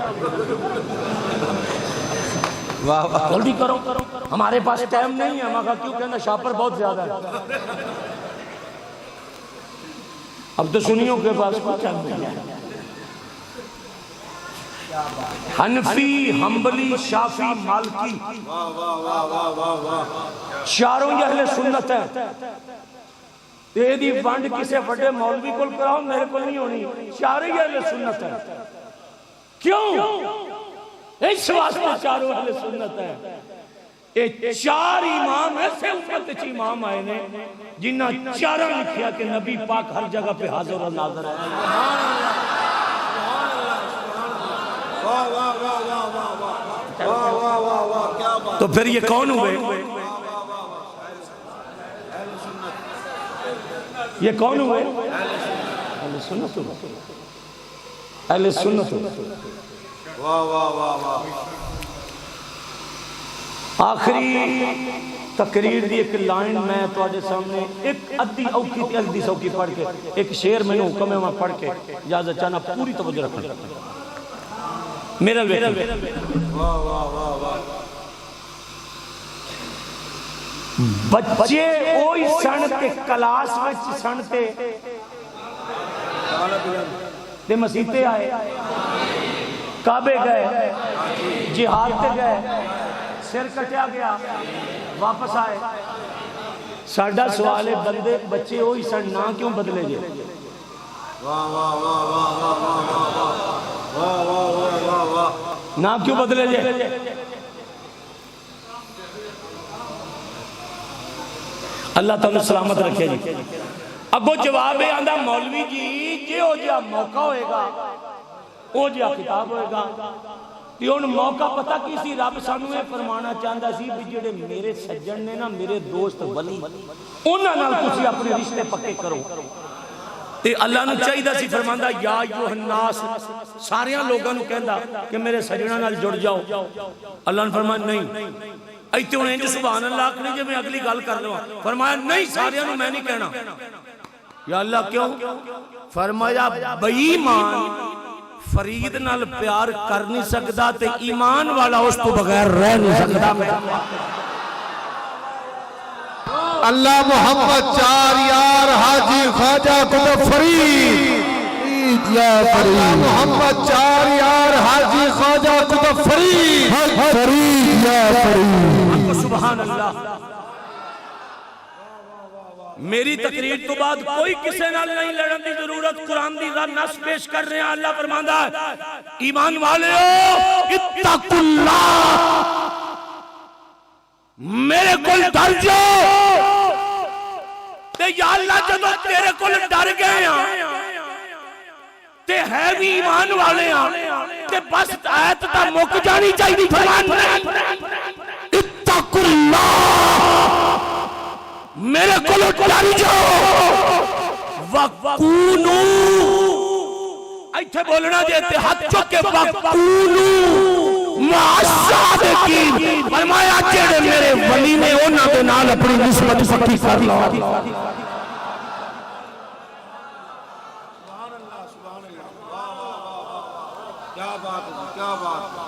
جلدی کرو ہمارے پاس ٹائم نہیں ہے ہمارا کہا کیوں کہنا شاپر بہت زیادہ ہے اب تو سنیوں کے پاس کچھ ٹائم نہیں ہے حنفی حنبلی شافعی مالکی چاروں یہ اہل سنت ہے یہ دی وانڈ کسے بڑے مولوی کل کراؤ میرے کو نہیں ہونی چاروں یہ اہل سنت ہے کیوں اس واسطے چاروں اہل سنت ہے. یہ چار امام ایسے امت چ امام آئے نے جنہ چارہ لکھیا کہ نبی پاک ہر جگہ پہ حاضر و ناظر ہے. تو پھر یہ کون ہوئے؟ یہ کون ہوئے؟ اہل سنت. اہل سنت. آخری تقریر دی ایک لائن میں تواڈے سامنے ایک ادھی اوکھی تے ادھی سوکھی پڑھ کے ایک شعر میں نے حکم ہے میں پڑھ کے اجازت چاہنا پوری توجہ رکھنا. میرا بچے اوہی سن تے کلاس وچ سن تے مسیتے آئے کعبے گئے جہاد تے گئے سر کٹیا گیا واپس آئے. ساڈا سوال ہے بندے بچے ہوئی سن نہ کیوں بدلے جے؟ نہ کیوں بدلے جے؟ اللہ تعالیٰ سلامت رکھے جی. اگو جواب ہے آندہ مولوی جی جے ہو جا موقع ہوئے گا ہو جا کتاب ہوئے گا. کہ ان موقع پتہ کسی رب سانو یہ فرمانا چاہتا سی بھی جڑے میرے سجن نے نا میرے دوست ولی انہاں نال تسی اپنے رشتے پکے کرو. تے اللہ نے چاہیدا سی فرماندا یا ایھا الناس سارے لوگاں نو کہندا کہ میرے سجناں نال جڑ جاؤ. اللہ نے فرمایا نہیں ایتھے ہن انج سبحان اللہ آکھنے جے میں اگلی گل کر لواں. فرمایا نہیں سارے نو میں نہیں کہنا. یا اللہ کیوں؟ فرمایا بے ایمان فرید نال پیار کر نہیں سکدا تے ایمان والا اس تو بغیر رہ نہیں سکدا. اللہ محمد چار یار حاجی خواجہ قطب فرید یا فرید محمد چار یار حاجی خواجہ قطب فرید یا فرید. سبحان اللہ. میری تقریر تو بعد کوئی کسے نال نہیں لڑن دی ضرورت. قرآن دی نص پیش کر رہے ہیں. اللہ فرماندا ہے ایمان والےو اتقوا اللہ میرے کول ڈر جاؤ. تے یا اللہ جدوں تیرے کول ڈر گئے ہیں تے ہے بھی ایمان والے ہیں تے بس آیت تا مک جانی چاہیے. فرمان اتقوا اللہ میرے کولو ڈر جاؤ. وَقُونُوا ایتھے بولنا جے تے ہاتھ چک کے وَقُونُوا مَعَ الصَّادِقِينَ. فرمایا جڑے میرے ولی نے انہاں دے نال اپنی نسبت پکی کر لو.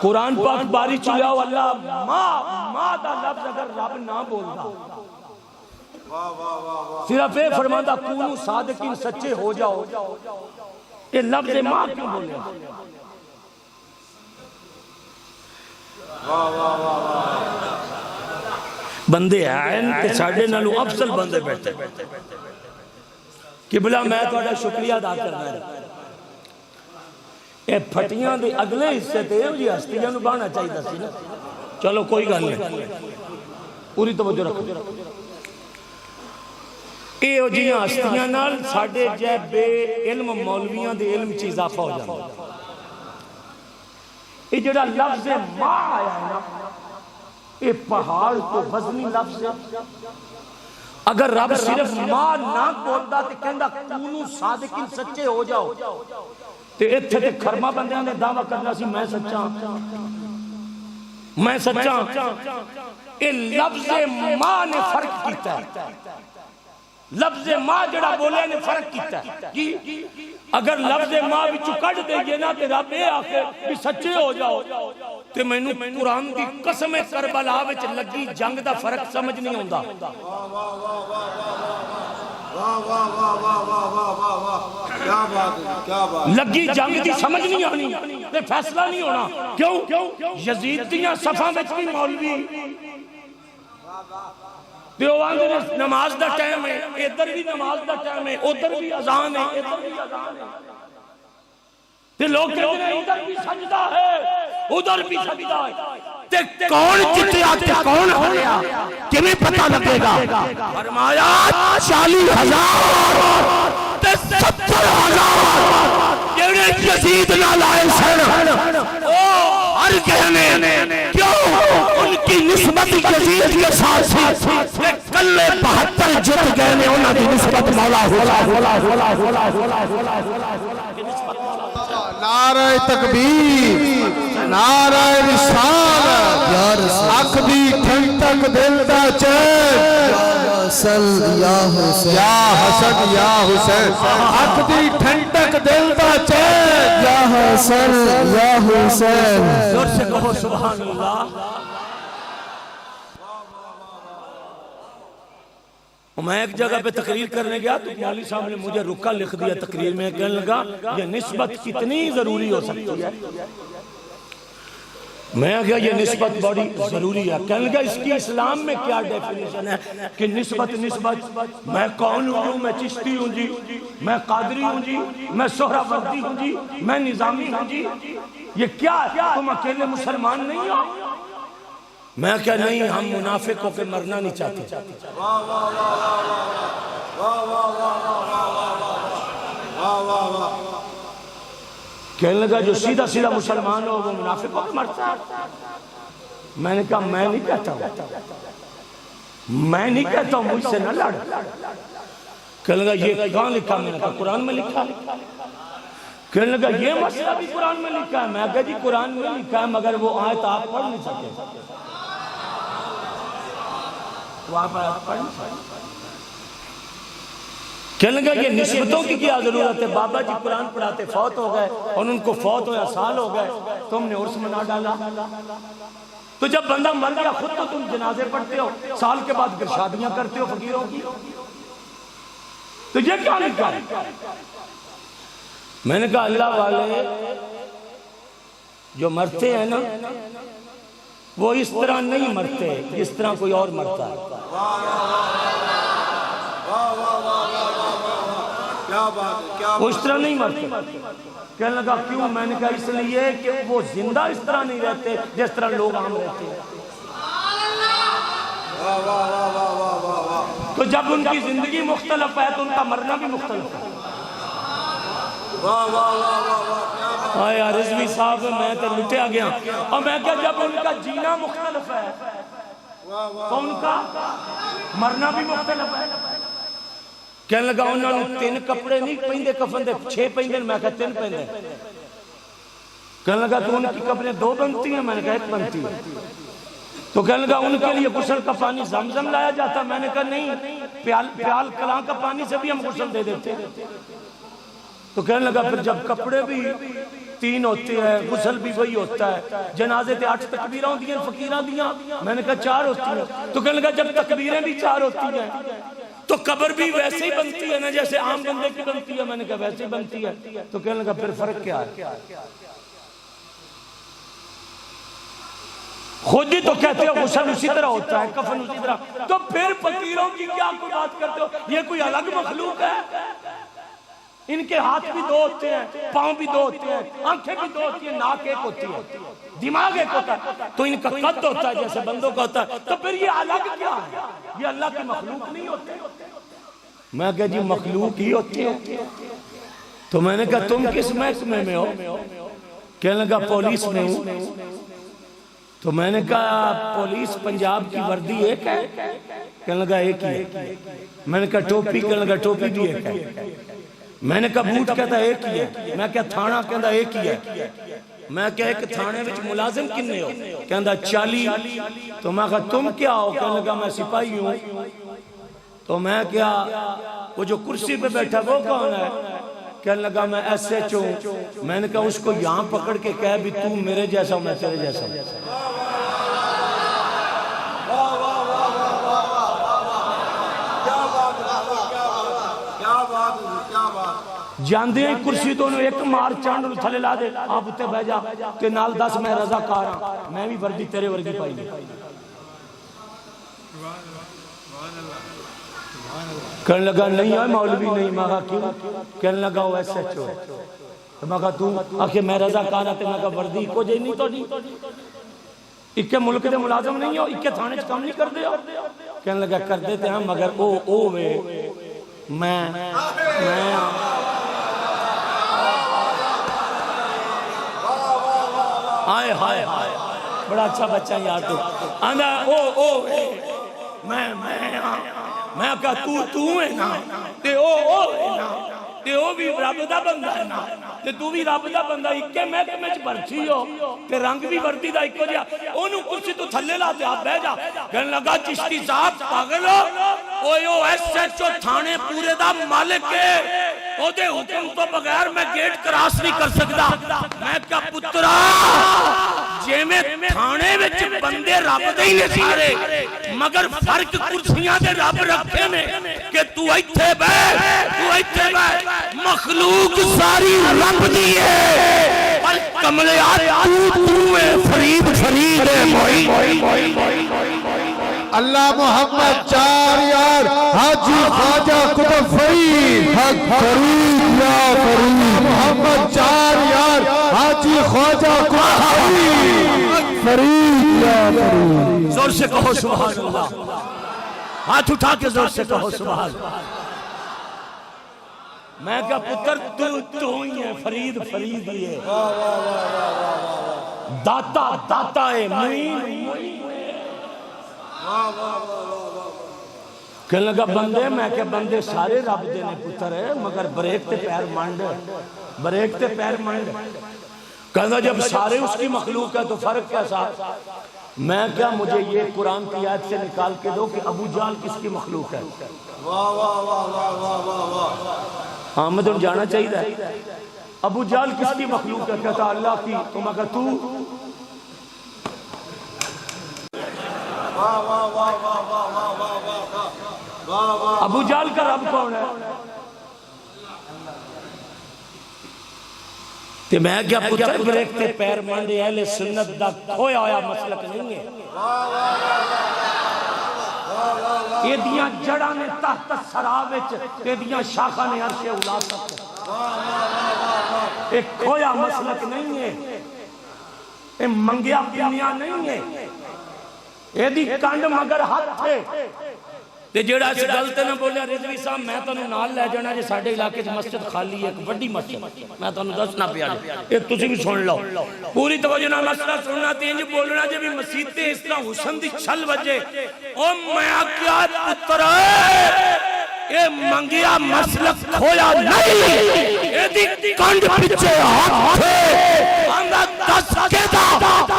قرآن پاک باری چلیا اللہ ما دا لفظ اگر رب نہ بولدا صرف اے فرماندہ کونو صادقین سچے ہو جاؤ. یہ لفظ ماں کیوں بولے؟ بندے عین تے ساڈے نالوں افضل بندے بیٹھے. قبلہ میں تہاڈا شکریہ ادا کرنا ہے. اے پھٹیاں دے اگلے حصے تے جی ہستیاں نوں بانا چاہیدا سی نا. چلو کوئی گل نہیں پوری توجہ رکھو. اے جیاں ہستیاں نال ساڈے جے بے علم مولویاں دے علم چ اضافہ ہو جاندا. اے جڑا لفظ ما آیا ہے نا اے پہاڑ تو وزنی لفظ ہے. اگر رب صرف ما نہ بولدا تے کہندا کونو صادقین سچے ہو جاؤ تے ایتھے تے کھرما بندیاں نے دعویٰ کرنا سی میں سچا میں سچا. اے لفظ ما نے فرق کیتا ہے. لفظ ما جڑا بولے نے فرق کیتا ہے. اگر لفظ ما وچوں کڈ دئیے نا تے رب اے آکھے کہ سچے ہو جاؤ تے مینوں قرآن دی قسم کربلا وچ لگی جنگ دا فرق سمجھ نہیں ہوندا. لگی جنگ دی سمجھ نہیں آنی تے فیصلہ نہیں ہونا. کیوں؟ یزید دیاں صفاں وچ بھی مولوی دیوان دے نماز دا ٹائم ہے ادھر بھی نماز دا ٹائم ہے ادھر بھی اذان ہے ادھر بھی اذان ہے تے لوگ کہتے ہیں ادھر بھی سجدہ ہے ادھر بھی سجدہ ہے تے کون جتیا تے کون ہاریا کیویں پتہ لگے گا؟ فرمایا 40,000 تے 70,000 جڑے یزید نال آئے سن او ہر کہنے کیوں ان کی نسبت یزید کے ساتھ سی کلے 72 جت گئے نے انہاں دی نسبت مولا نعرہ تکبیر نعرہ رسالت اکھ دی ٹھنڈک دل دا چین یا حسن یا حسین اکھ دی ٹھنڈک دل دا چین یا حسن یا حسین زور سے کہو سبحان اللہ۔ میں ایک جگہ پہ تقریر کرنے گیا تو مولی صاحب نے مجھے رکا لکھ دیا تقریر میں، کہنے لگا یہ نسبت کتنی ضروری ہو سکتی ہے؟ میں کہا یہ نسبت بڑی ضروری ہے۔ کہنے لگا اس کی اسلام میں کیا ڈیفینیشن ہے کہ نسبت میں کون ہوں؟ میں چشتی ہوں جی، میں قادری ہوں جی، میں سہروردی ہوں جی، میں نظامی ہوں جی، یہ کیا ہے؟ تم اکیلے مسلمان نہیں ہو؟ میں کہا نہیں، ہم منافق ہو کے مرنا نہیں چاہتے۔ کہنے لگا جو سیدھا سیدھا مسلمان ہو وہ منافق ہو کے مرتا ہے۔ میں نے کہا میں نہیں کہتا ہوں، میں نہیں کہتا ہوں، مجھ سے نہ لڑ۔ کہنے لگا یہ کہاں لکھا؟ میں نے کہا قرآن میں لکھا۔ کہنے لگا یہ مسئلہ بھی قرآن میں لکھا ہے؟ میں کہا جی قرآن میں لکھا ہے مگر وہ آیت آپ پڑھ نہیں سکے۔ کہنے لگا یہ نسبتوں کی کیا ضرورت ہے؟ بابا جی قرآن پڑھاتے فوت ہو گئے اور ان کو فوت ہویا سال ہو گئے، تم نے عرس منا ڈالا۔ تو جب بندہ مر گیا خود تو تم جنازے پڑھتے ہو، سال کے بعد پھر شادیاں کرتے ہو فقیروں کی، تو یہ کیا لکھا ہے؟ میں نے کہا اللہ والے جو مرتے ہیں نا وہ اس طرح نہیں مرتے جس طرح کوئی اور مرتا ہے۔ وہ اس طرح نہیں مرتے۔ کہنے لگا کیوں؟ میں نے کہا اس لیے کہ وہ زندہ اس طرح نہیں رہتے جس طرح لوگ عام رہتے ہیں۔ تو جب ان کی زندگی مختلف ہے تو ان کا مرنا بھی مختلف ہے۔ آیا رضوی صاحب میں تو لٹیا گیا، اور میں کہا جب ان کا جینا مختلف ہے تو ان کا مرنا بھی مختلف ہے۔ کہنے لگا انہوں نے 3 کپڑے نہیں پہندے کفن دے 6 پہندے، میں کہا 3 پہندے۔ کہنے لگا تو ان کی کپڑے 2 بنتی ہیں؟ میں نے کہا 1 بنتی ہے۔ تو کہنے لگا ان کے لیے غسل کا پانی زمزم لایا جاتا؟ میں نے کہا نہیں، پیال کلاں کا پانی سے بھی ہم غسل دے دیتے۔ تو کہنے لگا پھر جب کپڑے بھی 3 ہوتے ہیں غسل بھی وہی ہوتا ہے، جنازے تے 8 تکبیریں ہوتی ہیں فقیرہ دیاں؟ میں نے کہا 4 ہوتی ہیں۔ تو کہنے لگا جب تکبیریں بھی 4 ہوتی ہیں تو قبر بھی ویسے ہی بنتی ہے نا جیسے عام بندے کی بنتی ہے؟ میں نے کہا ویسے ہی بنتی ہے۔ تو کہنے لگا پھر فرق کیا ہے؟ خود ہی تو کہتے ہو غسل اسی طرح ہوتا ہے، کفن اسی طرح، تو پھر فقیروں کی کیا کوئی بات کرتے ہو؟ یہ کوئی الگ مخلوق ہے؟ ان کے ہاتھ بھی 2 ہوتے ہیں، پاؤں بھی 2 ہوتے ہیں، آنکھیں بھی 2 ہوتی ہیں، ناک 1 ہوتی ہے، دماغ 1 ہوتا ہے، تو ان کا قد ہوتا ہے جیسے بندوں کا ہوتا ہے، تو پھر یہ الگ کیا ہے؟ یہ اللہ کی مخلوق نہیں ہوتے؟ میں کہا جی مخلوق ہی ہوتی ہے۔ تو میں نے کہا تم کس محکمے میں ہو؟ کہنے لگا پولیس میں ہوں۔ تو میں نے کہا پولیس پنجاب کی وردی ایک ہے؟ کہنے لگا ایک ہی ہے۔ میں نے کہا ٹوپی؟ کہنے لگا ٹوپی بھی ایک ہے۔ میں نے کہا بوٹ؟ کہتا ایک ہی ہے۔ میں کہا تھانہ؟ کہتا ایک ہی ہے۔ میں کہا ایک تھانے وچ ملازم کنے ہو؟ کہتا 40۔ تو میں کہا تم کیا ہو؟ کہنے لگا میں سپاہی ہوں۔ تو میں کہا وہ جو کرسی پہ بیٹھا وہ کون ہے؟ کہنے لگا میں SHO ہوں۔ میں نے کہا اس کو یہاں پکڑ کے کہہ بھی تو میرے جیسا ہوں میں تیرے جیسا ہوں۔ جاندے ہیں کرسی تو انہوں ایک مار چاند تھلے لا دے، آپ اتے بہ جا کہ نال 10 میں رضا کار ہوں، میں بھی وردی تیرے ورگی پائی گئی۔ کہنے لگا نہیں ہے مولوی نہیں۔ میں کہا کیوں؟ کہنے لگا وہ SHO ہے۔ تو میں کہا تو آکھے میں رضا کارا تے میں کہا وردی کو جے نہیں تو نہیں اکے ملک دے ملازم نہیں ہو اکے تھانے چ کام نہیں کر دے ہو کہنے لگا کر دیتے ہیں مگر او وے میں آئے ہائے ہائے بڑا اچھا بچہ یار تو آندھا او میں کہا تو ہے نا تے او ہے نا تے او بھی رب دا بندہ ہے نا تے تو بھی رب دا بندہ اکے محکمے چ برچھی ہو تے رنگ بھی وردی دا اکو جا اونوں کرسی تو تھلے لا تے آپ بیٹھ جا کہنے لگا چشتی صاحب پاگل ہو او ایس ایچ او تھانے پورے دا مالک ہے او دے حکم تو بغیر میں گیٹ کراس نہیں کر سکتا میں کہا پترا جے میں تھانے وچ بندے رب دے ہی نے سارے مگر فرق کرسیاں دے رب رکھے نے کہ تو ایتھے بیٹھ مخلوق ساری رب دی ہے پر کملیات تو ہے فرید ہے موئی اللہ محمد چار یار حاجی خواجہ قطب فرید حق فرید یا فرید محمد چار یار حاجی خواجہ قطب فرید یا فرید زور سے کہو سبحان اللہ ہاتھ اٹھا کے زور سے کہو سبحان اللہ میں کہا پتر تو ہی ہے فرید ہی ہے داتا ہے معین کہنے لگا بندے میں کہ بندے سارے رب دینے پتر ہے مگر بریک تے پیر مانڈ کہنا جب سارے اس کی مخلوق ہے تو فرق کیسا میں کیا مجھے یہ قرآن کی آیت سے نکال کے دو کہ ابو جہل کس کی مخلوق ہے ہاں میں تو جانا چاہیے ابو جہل کس کی مخلوق ہے کہتا اللہ کی تو مگر تو ابو جہل کا رب کون ہے تے میں کیا پتر بریک تے پیر مانڈے اہل سنت دا کھویا ہویا مسلک نہیں ہے یہ دیاں جڑا نے تحت سراوچ یہ دیاں شاخہ نے عرش اولا سکتا ایک کھویا مسلک نہیں ہے یہ منگیا پینیا نہیں ہے یہ دی کانڈ مگر حد ہے تے جیڑا اس گلتے نہ بولیا رضوی صاحب میں تو نال لے جانا جے ساڑھے علاقے سے مسجد خالی ہے ایک بڑی مسجد میں تو دسنا پیا ایک تسی بھی سن لو پوری توجہ نہ مسئلہ سننا تینج بولنا جے بھی مسجد تے اس طرح حسن دی چھل وجے او میں کیا پتر اے منگیا مسلک کھویا نہیں اے دی کنڈ پچھے ہاتھ ہے آندھا دس کے دا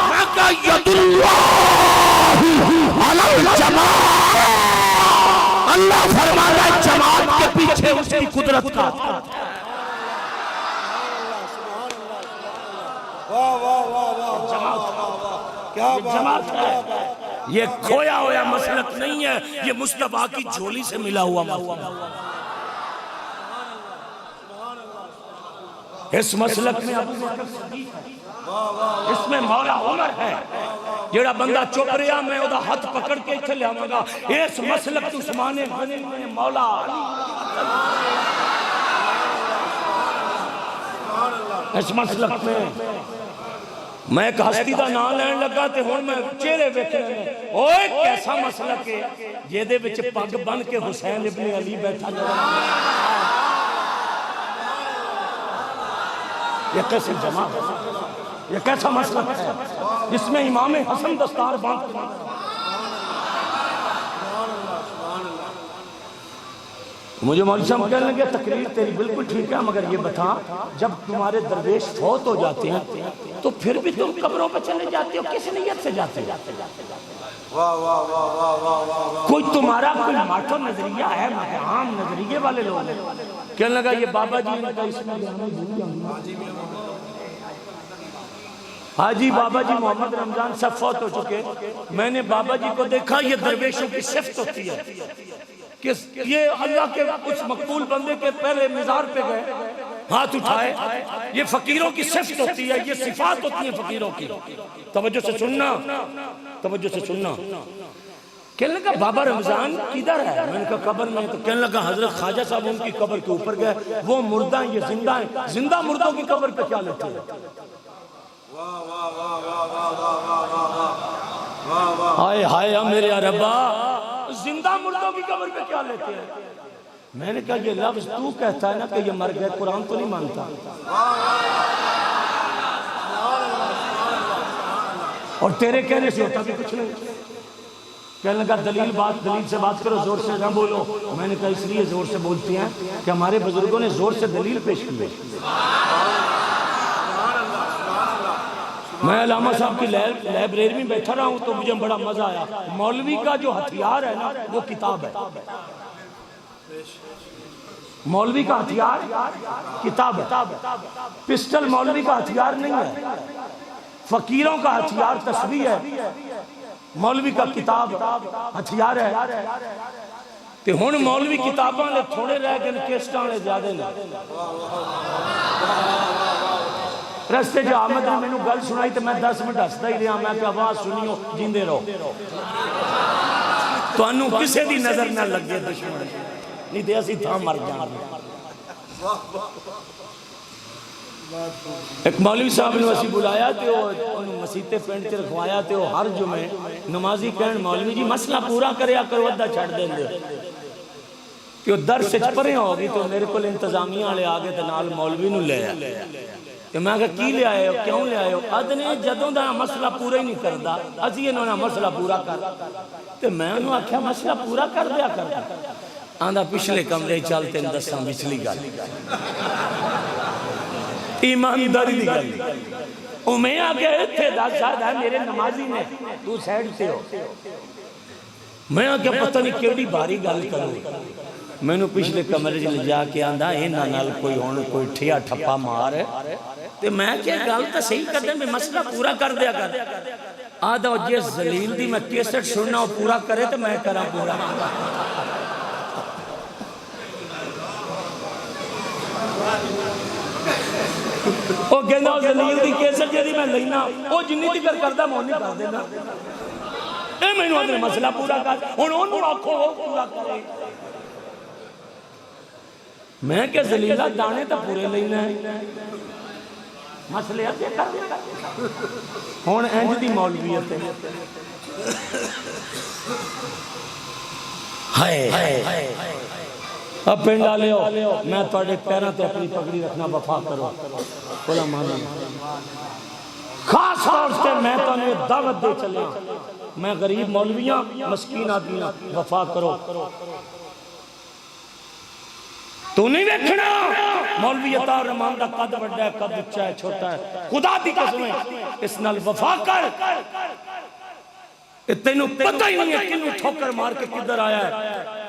میں کہا ید اللہ علی الجماع اللہ فرمانا ہے جماعت کے پیچھے اس کی قدرت کا جماعت ہے یہ کھویا ہویا مسلک نہیں ہے یہ مصطفیٰ کی جھولی سے ملا ہوا مسلک اس مسلک میں ابو بکر صدیق ہے اس میں مولا عمر ہے جیڑا بندہ چپ رہا میں او دا ہاتھ پکڑ کے اتھے لے آمگا اس مسلک عثمان غنی میں مولا اس مسلک میں ایک ہستی دا نام لین لگا تے ہون میں چہرے ویکھنے اوئے کیسا مسلک ہے یہ دے وچ پگ بن کے حسین ابن علی بیٹھا یہ کیسے جمع یہ کیسا مسلک ہے اس میں امام حسن دستار باندھ مجھے مولوی صاحب کہنے لگے تقریر تیری بالکل ٹھیک ہے مگر یہ بتا جب تمہارے درویش فوت ہو جاتے ہیں تو پھر بھی تم قبروں پہ چلے جاتے ہو کس نیت سے جاتے کوئی تمہارا کوئی ماٹو نظریہ ہے عام نظریے والے لوگ ہیں کہنے لگا یہ بابا جی ان کا اس میں حاجی بابا جی محمد رمضان صاحب فوت ہو چکے میں نے بابا جی کو دیکھا یہ درویشوں کی صفت ہوتی ہے کہ یہ اللہ کے کچھ مقبول بندے کے پہلے مزار پہ گئے ہاتھ اٹھائے یہ فقیروں کی صفت ہوتی ہے یہ صفات ہوتی ہیں فقیروں کی توجہ سے سننا کہنے لگا بابا رمضان کدھر ہے؟ میں نے کہا قبر میں. تو کہنے لگا حضرت خواجہ صاحب ان کی قبر کے اوپر گئے. وہ مردہ ہیں، یہ زندہ ہیں. زندہ مردوں کی قبر پہ کیا لیتے ہیں؟ ہائے ہائے میرے ربا، زندہ مردوں کی قبر پہ کیا لیتے ہیں؟ میں نے کہا یہ لفظ تو کہتا ہے نا کہ یہ مر گئے، قرآن تو نہیں مانتا. اور تیرے کہنے سے ہوتا کہ کچھ نہیں. کہنے لگا دلیل سے بات کرو، زور سے نہ بولو. میں نے کہا اس لیے زور سے بولتے ہیں کہ ہمارے بزرگوں نے زور سے دلیل پیش کی. میں علامہ صاحب کی لائبریری میں بیٹھا رہا ہوں تو مجھے بڑا مزہ آیا. مولوی کا جو ہتھیار ہے نا وہ کتاب ہے. مولوی کا ہتھیار کتاب ہے. پسٹل مولوی کا ہتھیار نہیں ہے. فقیروں کا ہتھیار تسبیح ہے، مولوی کا کتاب ہتھیار ہے. تے ہن مولوی کتاباں لے تھوڑے رہ گئے، کیسٹاں لے زیادہ نے. رستے جو آمد نے مینوں گل سنائی تے میں 10 منٹ ہسدا ہی رہا. میں کہ آواز سنیو جیندے رہو، تانوں کسے دی نظر نہ لگے دشمن، نہیں تے اسی تھاں مر جاواں. ایک مولوی صاحب نے اسی بلایا تے انہوں مسیتے پینٹ تے رکھوایا تے وہ ہر جمعے نمازی کہن مولوی جی مسئلہ پورا کریا کرو، ادھا چھڑ دیں دے کہ وہ درس پڑھے ہوگی. تو میرے کو انتظامیہ والے آگے تے نال مولوی نو لے آیا. کہ میں کہا کی لے آئے ہو، کیوں لے آئے ہو؟ ادنے جدوں دا مسئلہ پورا ہی نہیں کردا، اسی انہوں نے مسئلہ پورا کر. تے میں انہوں آکھیا مسئلہ پورا کر دیا کر. آندھا پچھلے کمرے چلتے ہیں دساں بچلی گل ایمانداری دی گل. او میں آگے تھے 10 سال ہے میرے نمازی نے، تو سائڈ سے ہو. میں آگے پتہ نہیں کیڑی باری گل کروں. میں نے پچھلے کمرے لے جا کے آندھا انہاں نال کوئی ہون کوئی ٹھیا ٹھپا مار ہے. تے میں کیا گل تا صحیح کر دیں، میں مسئلہ پورا کر دیا کر. آدھا جس ذلیل دی میں کیسٹ سننا ہو پورا کرے تو میں کرا پورا. وہ کہنا ذلیل دی کیسٹ جدی میں لینا وہ جنی دی کر کردہ مونی کر دینا. اے میں نے آدھے مسئلہ پورا کر، انہوں آکھو وہ پورا کرے. میں کہ ذلیلہ دانے تا پورے لینا ہے، مسئلے اتنے کر دیا. ہون اینج دی مولویت ہے. ہائے اب پینڈا لے ہو، میں توڑے پیروں تے اپنی پگڑی رکھنا وفا کرو. بولا مانا خاص طور سے میں تو نے دعوت دے چلے، میں غریب مولویاں مسکین آدمیاں وفا کرو. تو نہیں دیکھنا مولوی عطا رحمان دا قد بڑا ہے، قد اچھا ہے، چھوٹا ہے. خدا دی قسم اس نال وفا کر. تینوں پتہ ہی نہیں ہے کنوں ٹھوکر مار کے کدھر آیا ہے.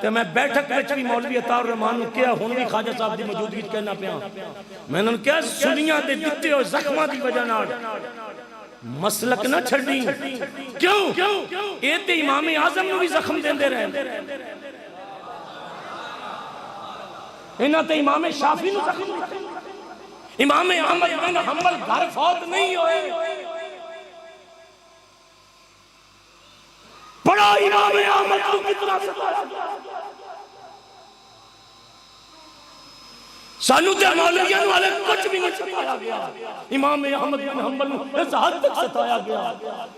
تے میں بیٹھک وچ بھی مولوی عطا الرحمان نو کیا ہن بھی خواجہ صاحب دی موجودگی وچ کہنا پیا. میں نے کہا سنیاں دے دتے ہو زخماں دی وجہ نال مسلک نہ چھڈی. کیوں؟ اے تے امام اعظم نو بھی زخم دیندے رہے، انہاں تے امام شافعی نو زخم دیندے. امام احمد بن حنبل گھر فوت نہیں ہوئے. بڑا امام احمد کو کتنا ستایا. سانو تے مولویاں والے کچھ بھی نہیں ستایا گیا. امام احمد بن حنبل اس حد تک ستایا گیا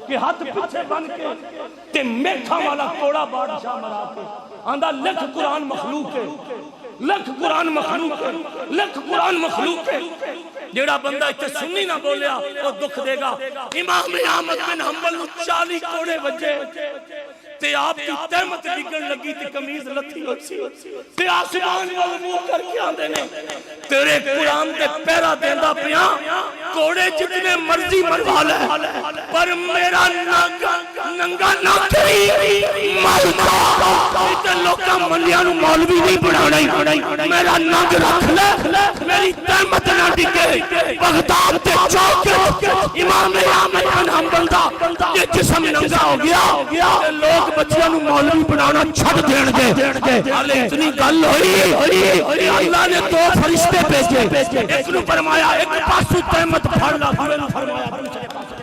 کہ ہاتھ پیچھے بن کے تے میکھا والا کوڑا بادشاہ مرا کے آندھا لکھ قرآن مخلوق ہے، لکھ قرآن مخلوق ہے، لکھ قرآن مخلوق ہے. جیڑا بندہ اتنے سنی نہ بولیا وہ دکھ دے گا. امام احمد بن حنبل 40 کوڑے بجے تے آپ کی تہمت ڈگن لگی تے کمیز لتھی ہوئی تے آسمان وال منہ کر کے آندے نے تیرے قرآن تے پیرا دیندا پیا کوڑے جتنے مرضی مروا لے پر میرا ننگا نہ تیری مالکا تے لوکاں ملیاں نو مولوی نہیں بنانا. میرا ننگ رکھ لے، میری تہمت نہ ڈگے. بغداد تے چوک امام احمد بن حنبل دا یہ جسم ننگا ہو گیا تے لوگ بچیاں نو مولوی بنانا چھڑ دین گے. حالے اتنی گل ہوئی اللہ نے 2 فرشتے بھیجے. ایک نو فرمایا ایک پاسو تہمت پھڑ لا، دوسرے نو فرمایا دوسرے پاسو.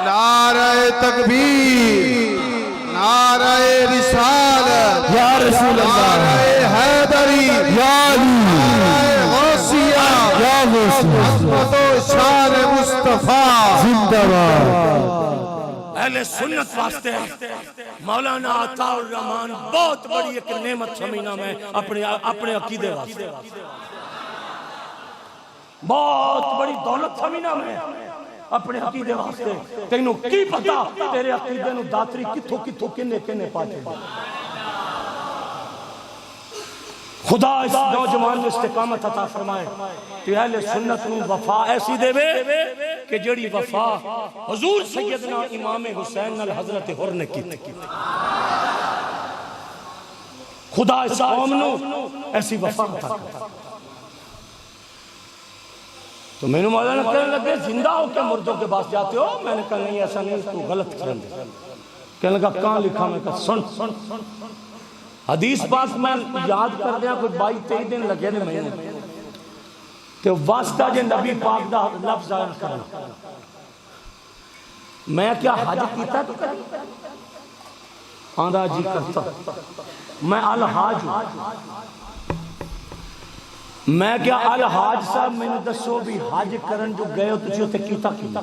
نعرہ تکبیر. رسول اللہ، نعرہ حیدری یا علی، نعرہ غوثیہ یا غوثیہ، عظمت و شان مصطفیٰ زندہ باد۔ اہل سنت واسطے مولانا عطا الرحمان بہت بڑی ایک نعمت سمجھنا میں اپنے عقیدے واسطے، بہت بڑی دولت سمجھنا میں اپنے عقیدے واسطے۔ تینوں کی پتا تیرے عقیدے نو داتری کتھوں کتھوں کنے کنے پاتے ہیں۔ خدا اس نوجوان میں استقامت عطا فرمائے کہ اہل سنت نو وفا ایسی دے کہ جڑی وفا حضور سیدنا امام حسین نال حضرت حر نے کی۔ خدا اس قوم نو ایسی وفا عطا کرے۔ تو میں نے مولانا کہنے لگے زندہ ہو کے مردوں کے پاس جاتے ہو؟ میں نے کہا نہیں ایسا نہیں، تو غلط کریں گے۔ کہنے لگا کہاں لکھا؟ میں کہا سن حدیث پاک میں یاد کر دیا، کوئی 22-23 دن لگے نے میں نے تو واسطہ جے نبی پاک دا لفظ آیا کرنا۔ میں کیا حج کیتا تو کریں؟ آندھا جی کرتا، میں الحاج ہوں۔ میں کیا الحاج صاحب میں نے دسو بھی حج کرن جو گئے ہو تجھے ہوتے کیتا کیتا۔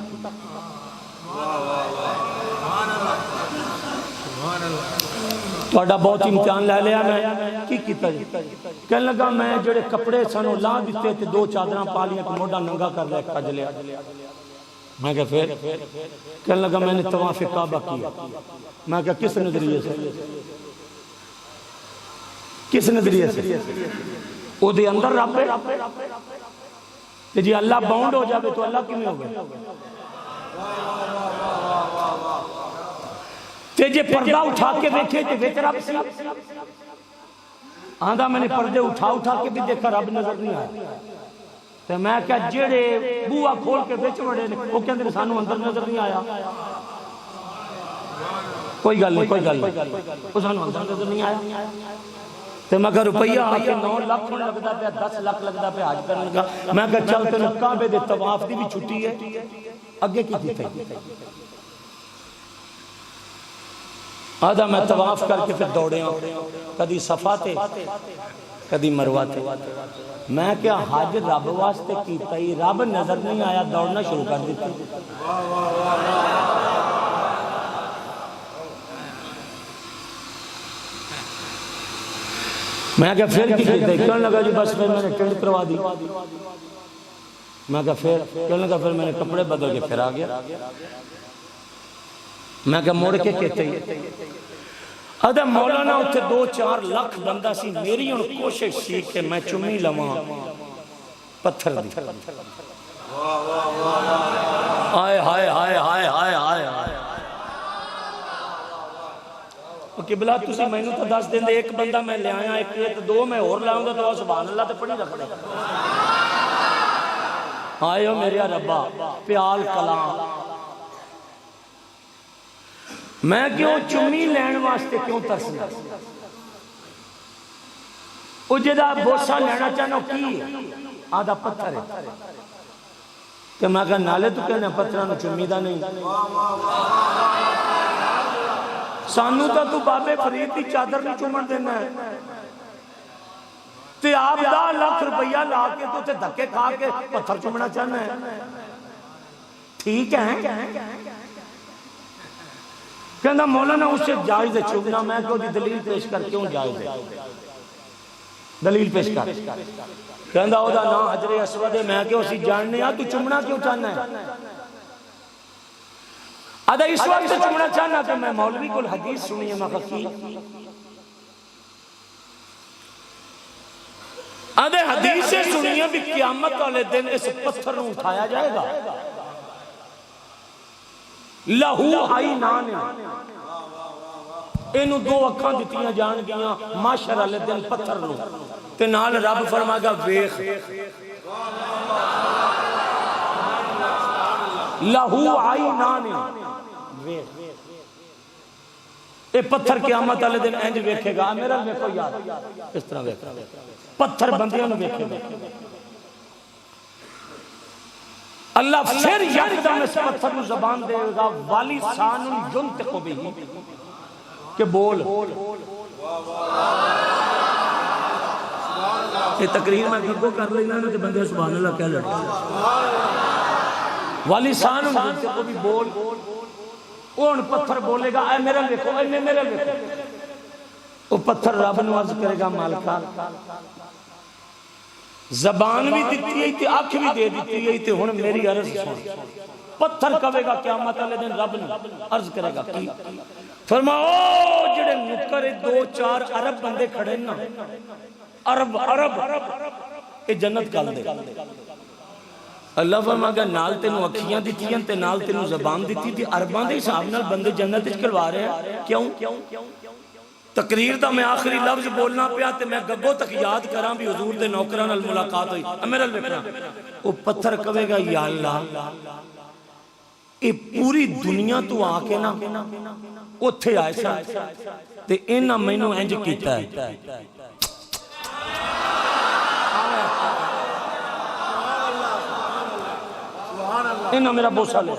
توڑا بہت امتحان لے لیا میں کی کیتا جی؟ کہنے لگا میں جڑے کپڑے سنو لا دیتے تھے، 2 چادران پالیاں کو موڑا ننگا کر لے کج لیا۔ میں کہا پھر؟ کہنے لگا میں نے طواف کعبہ کیا۔ میں کہا کس نظریے سے؟ کس نظریے سے؟ او دے اندر رب ہے کہ جی اللہ باؤنڈ ہو جائے تو اللہ کیوں نہیں ہوگا؟ تے جے پردہ اٹھا کے دیکھے تے ویچ رب سی؟ آندھا میں نے پردے اٹھا کے بھی دیکھا رب نظر نہیں آیا۔ تے میں کہا جڑے بوہ کھول کے ویچ وڑے نے وہ کہندے نے سانو اندر نظر نہیں آیا۔ کوئی گل نہیں، وہ سانو اندر نظر نہیں آیا۔ تے میں کہا روپیہ آکے 9 لاکھ لگتا پہ 10 لاکھ لگتا پہ حج کرنے کا۔ میں کہا چل تینوں کعبے دے طواف دی بھی چھٹی ہے، اگے کی دیتے آدھا میں طواف کر کے پھر دوڑے ہوں، کدی صفا تے کدی مروہ تے۔ میں کیا حج رب واسطے کیتا ہی، رب نظر نہیں آیا، دوڑنا شروع کر دیتے۔ میں کہا پھر کی کیتا ہے؟ کہنے لگا جی بس پھر میں نے ٹینٹ کروا دی۔ میں کہا پھر؟ کہنے لگا پھر میں نے کپڑے بدل کے پھر آ گیا۔ میں کہا موڑ کے کہتے ہی ادھا مولانا اتھے 2-4 لاکھ بندہ سی، میری ان کوشش سی کہ میں چمی لواں پتھر دی۔ آئے ہائے ہائے ہائے ہائے ہائے ہائے قبلہ تسی میں نے تو 10 دن دے ایک بندہ میں لے آیا، ایک 2 میں اور لاؤں گا تو سبحان اللہ تے پڑھی رکھ دے۔ آئے ہو میرے ربا پیال کلام، میں کیوں چمی لین واسطے کیوں ترسنا؟ او جدا بوسا لینا چاہنا کی آدھا پتھر ہے۔ کہ میں کہا نالے تو کہنے پتھرانو چمی دا نہیں، سانو تو بابے فرید کی چادر نہیں چومن دینا ہے۔ تے آپ 10 لاکھ روپیہ لا کے تو تے دھکے کھا کے پتھر چومنا چاہنا ہے، ٹھیک ہے؟ کہنا مولانا اس سے جائز ہے چومنا۔ میں کہو دی دلیل پیش کر کیوں جائز ہے؟ دلیل پیش کر۔ کہنا او دا نا حجر اسود ہے، میں کہو اسی جاننے آ تو چومنا کیوں چاہنا ہے؟ آدھا اس وقت سے چمڑا چاہنا کہ میں مولوی کو حدیث سنی ہے مخصی۔ آدھا حدیث سے سنی ہے بھی قیامت والے دن اس پتھر نو اٹھایا جائے گا، لہو آئی نانے انہوں 2 اکھاں دیتیاں جان گیاں معاشر والے دن پتھر نو تے نال رب فرما گا ویخ لہو آئی نانے اے پتھر قیامت والے دن انج ویکھے گا۔ میرا ویکھو یار اس طرح ویکھا پتھر بندیاں نو ویکھے گا۔ اللہ پھر یکدم اس پتھر نو زبان دے گا والی سان ینطق بہ کہ بول یہ تقریر میں گھگو کر لینا نا تو بندے سبحان اللہ کہہ لڑتے والی سان ہوں جن کو بھی بول اون پتھر بولے گا اے میرا لکھو اے میرا لکھو وہ پتھر رب نو عرض کرے گا مالکا زبان بھی دیتی ہے تے آنکھ بھی دے دیتی ہے تے ہن میری عرض سن پتھر کہے گا قیامت والے دن رب نے عرض کرے گا کی فرماؤ جڑے نکر 2-4 عرب بندے کھڑے نا عرب یہ جنت کل دے اللہ فرمائے گا نال تینوں اکھیاں دیتی ہیں تے نال تینوں زبان دیتی تھی عرباں دے حساب نال بندے جنت وچ کھلوا رہے ہیں کیوں تقریر دا میں آخری لفظ بولنا پیا تے میں گگو تک یاد کراں بھی حضور دے نوکراں نال ملاقات ہوئی میرا لکھنا وہ پتھر کہے گا یا اللہ اے پوری دنیا تو آ کے نا اوتھے آئے سا تے انہاں مینوں انج کیتا ہے انہاں میرا بوسا لے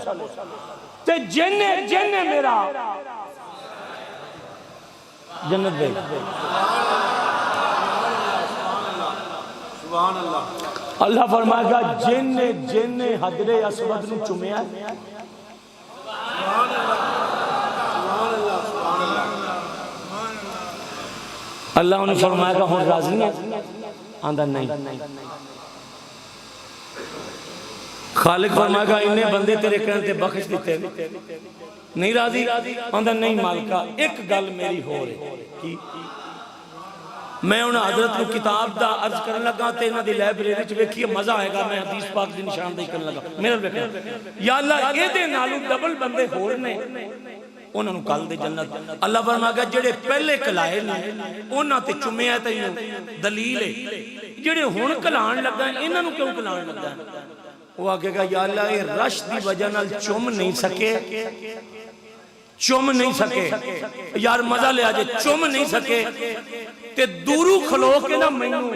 تے جن میرا جنت دے اللہ فرمائے گا جن حجر اسود نو چومیا اللہ انہیں فرمائے گا ہوں راضی ہے آندھا نہیں خالق فرمائے گا انہیں بندے تیرے کرنے بخش دیتے نہیں راضی آندھا نہیں مالکا ایک گل میری ہو رہی میں انہیں حضرت کو کتاب دا عرض کرنے لگا تے انہاں دی لائبریری چ ویکھیے مزہ آئے گا میں حدیث پاک دی نشاندہی کرنے لگا میرا ویکھنا یا اللہ اے دے نالوں ڈبل بندے ہور نے انہاں نوں کل دے جنت اللہ فرمائے گا جڑے پہلے کلائے نے انہاں تے چومیا تینوں دلیل ہے جڑے ہن کلان لگا انہاں نوں کیوں کلان لگا وہ آگے گا یا اللہ اے رش دی وجہ نال چوم نہیں سکے یار مزہ لے آجے چوم نہیں سکے تے دورو کھلو کے نا مینوں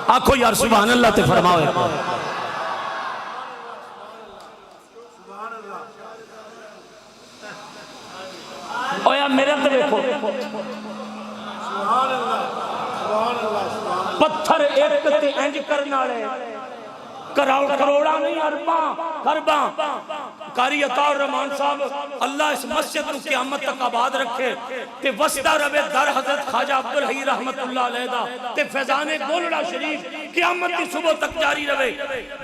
آنکھو یار سبحان اللہ تے فرماؤ او یا میرے تے دیکھو پتھر ایک تے انج کرنا لے کروڑا نہیں ارباں قاری عطا الرحمان صاحب اللہ اس مسجد کو قیامت تک آباد رکھے تے وسطہ روے در حضرت خواجہ عبدالحی رحمت اللہ علیہ دا تے فیضان گولڑا شریف قیامت کی صبح تک جاری روے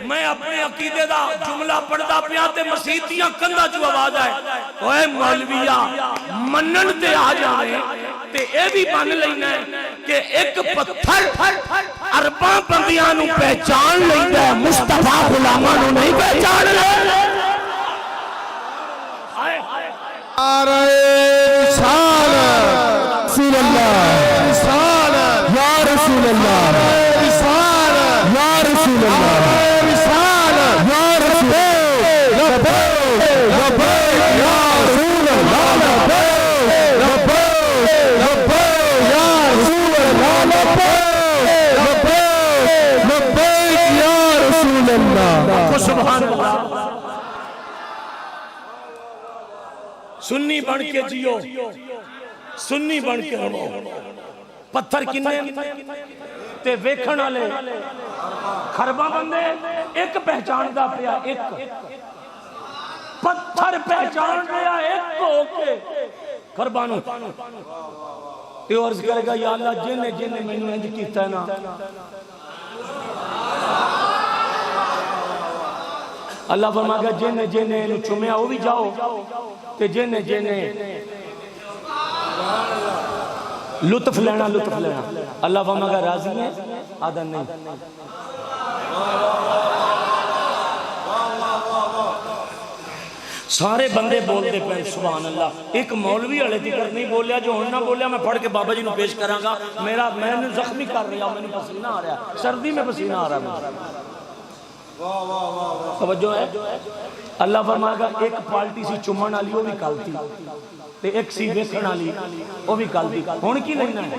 میں اپنے عقیدے دا جملہ پڑھدا پیا تے مسیتیاں کندھا جو آواز آئے اوے مولویہ منن تے آ جانے تے اے بھی مان لینا ہے کہ ایک پتھر ارباں بندیاں نو پہچان لیتا ہے مصطفیٰ غلاماں نو نہیں پہچان لے نعرہ رسالت رسول اللہ یا رسول اللہ یا رسول اللہ یا رسول لبیک لبیک یا رسول اللہ لبیک لبیک یا رسول اللہ لبیک لبیک یا رسول اللہ سبحان اللہ سنی بن کے جیو سنی بن کے رہو پتھر کنے تے ویکھن والے خرباں بندے ایک پہچان دا پیا ایک پتھر پہچان رہا ایک ہو کے خرباں نو یہ عرض کرے گا یا اللہ جن مینوں انج کیتا ہے نا اللہ فرمائے گا جن نو چومیا وہ بھی جاؤ تے جن لطف لینا اللہ فرمائے گا راضی ہے آدھا نہیں سارے بندے بولتے پہ سبحان اللہ ایک مولوی والے ذکر نہیں بولیا جو ہن نہ بولیا میں پڑھ کے بابا جی نو پیش کراں گا میں نے زخمی کر رہا میں نے پسینہ آ رہا سردی میں پسینہ آ رہا ہے توجہ ہے اللہ فرمائے گا ایک پالٹی سی چمن والی وہ بھی کل تھی تے ایک سی ویکھن والی وہ بھی کل تھی ہن کی لینا ہے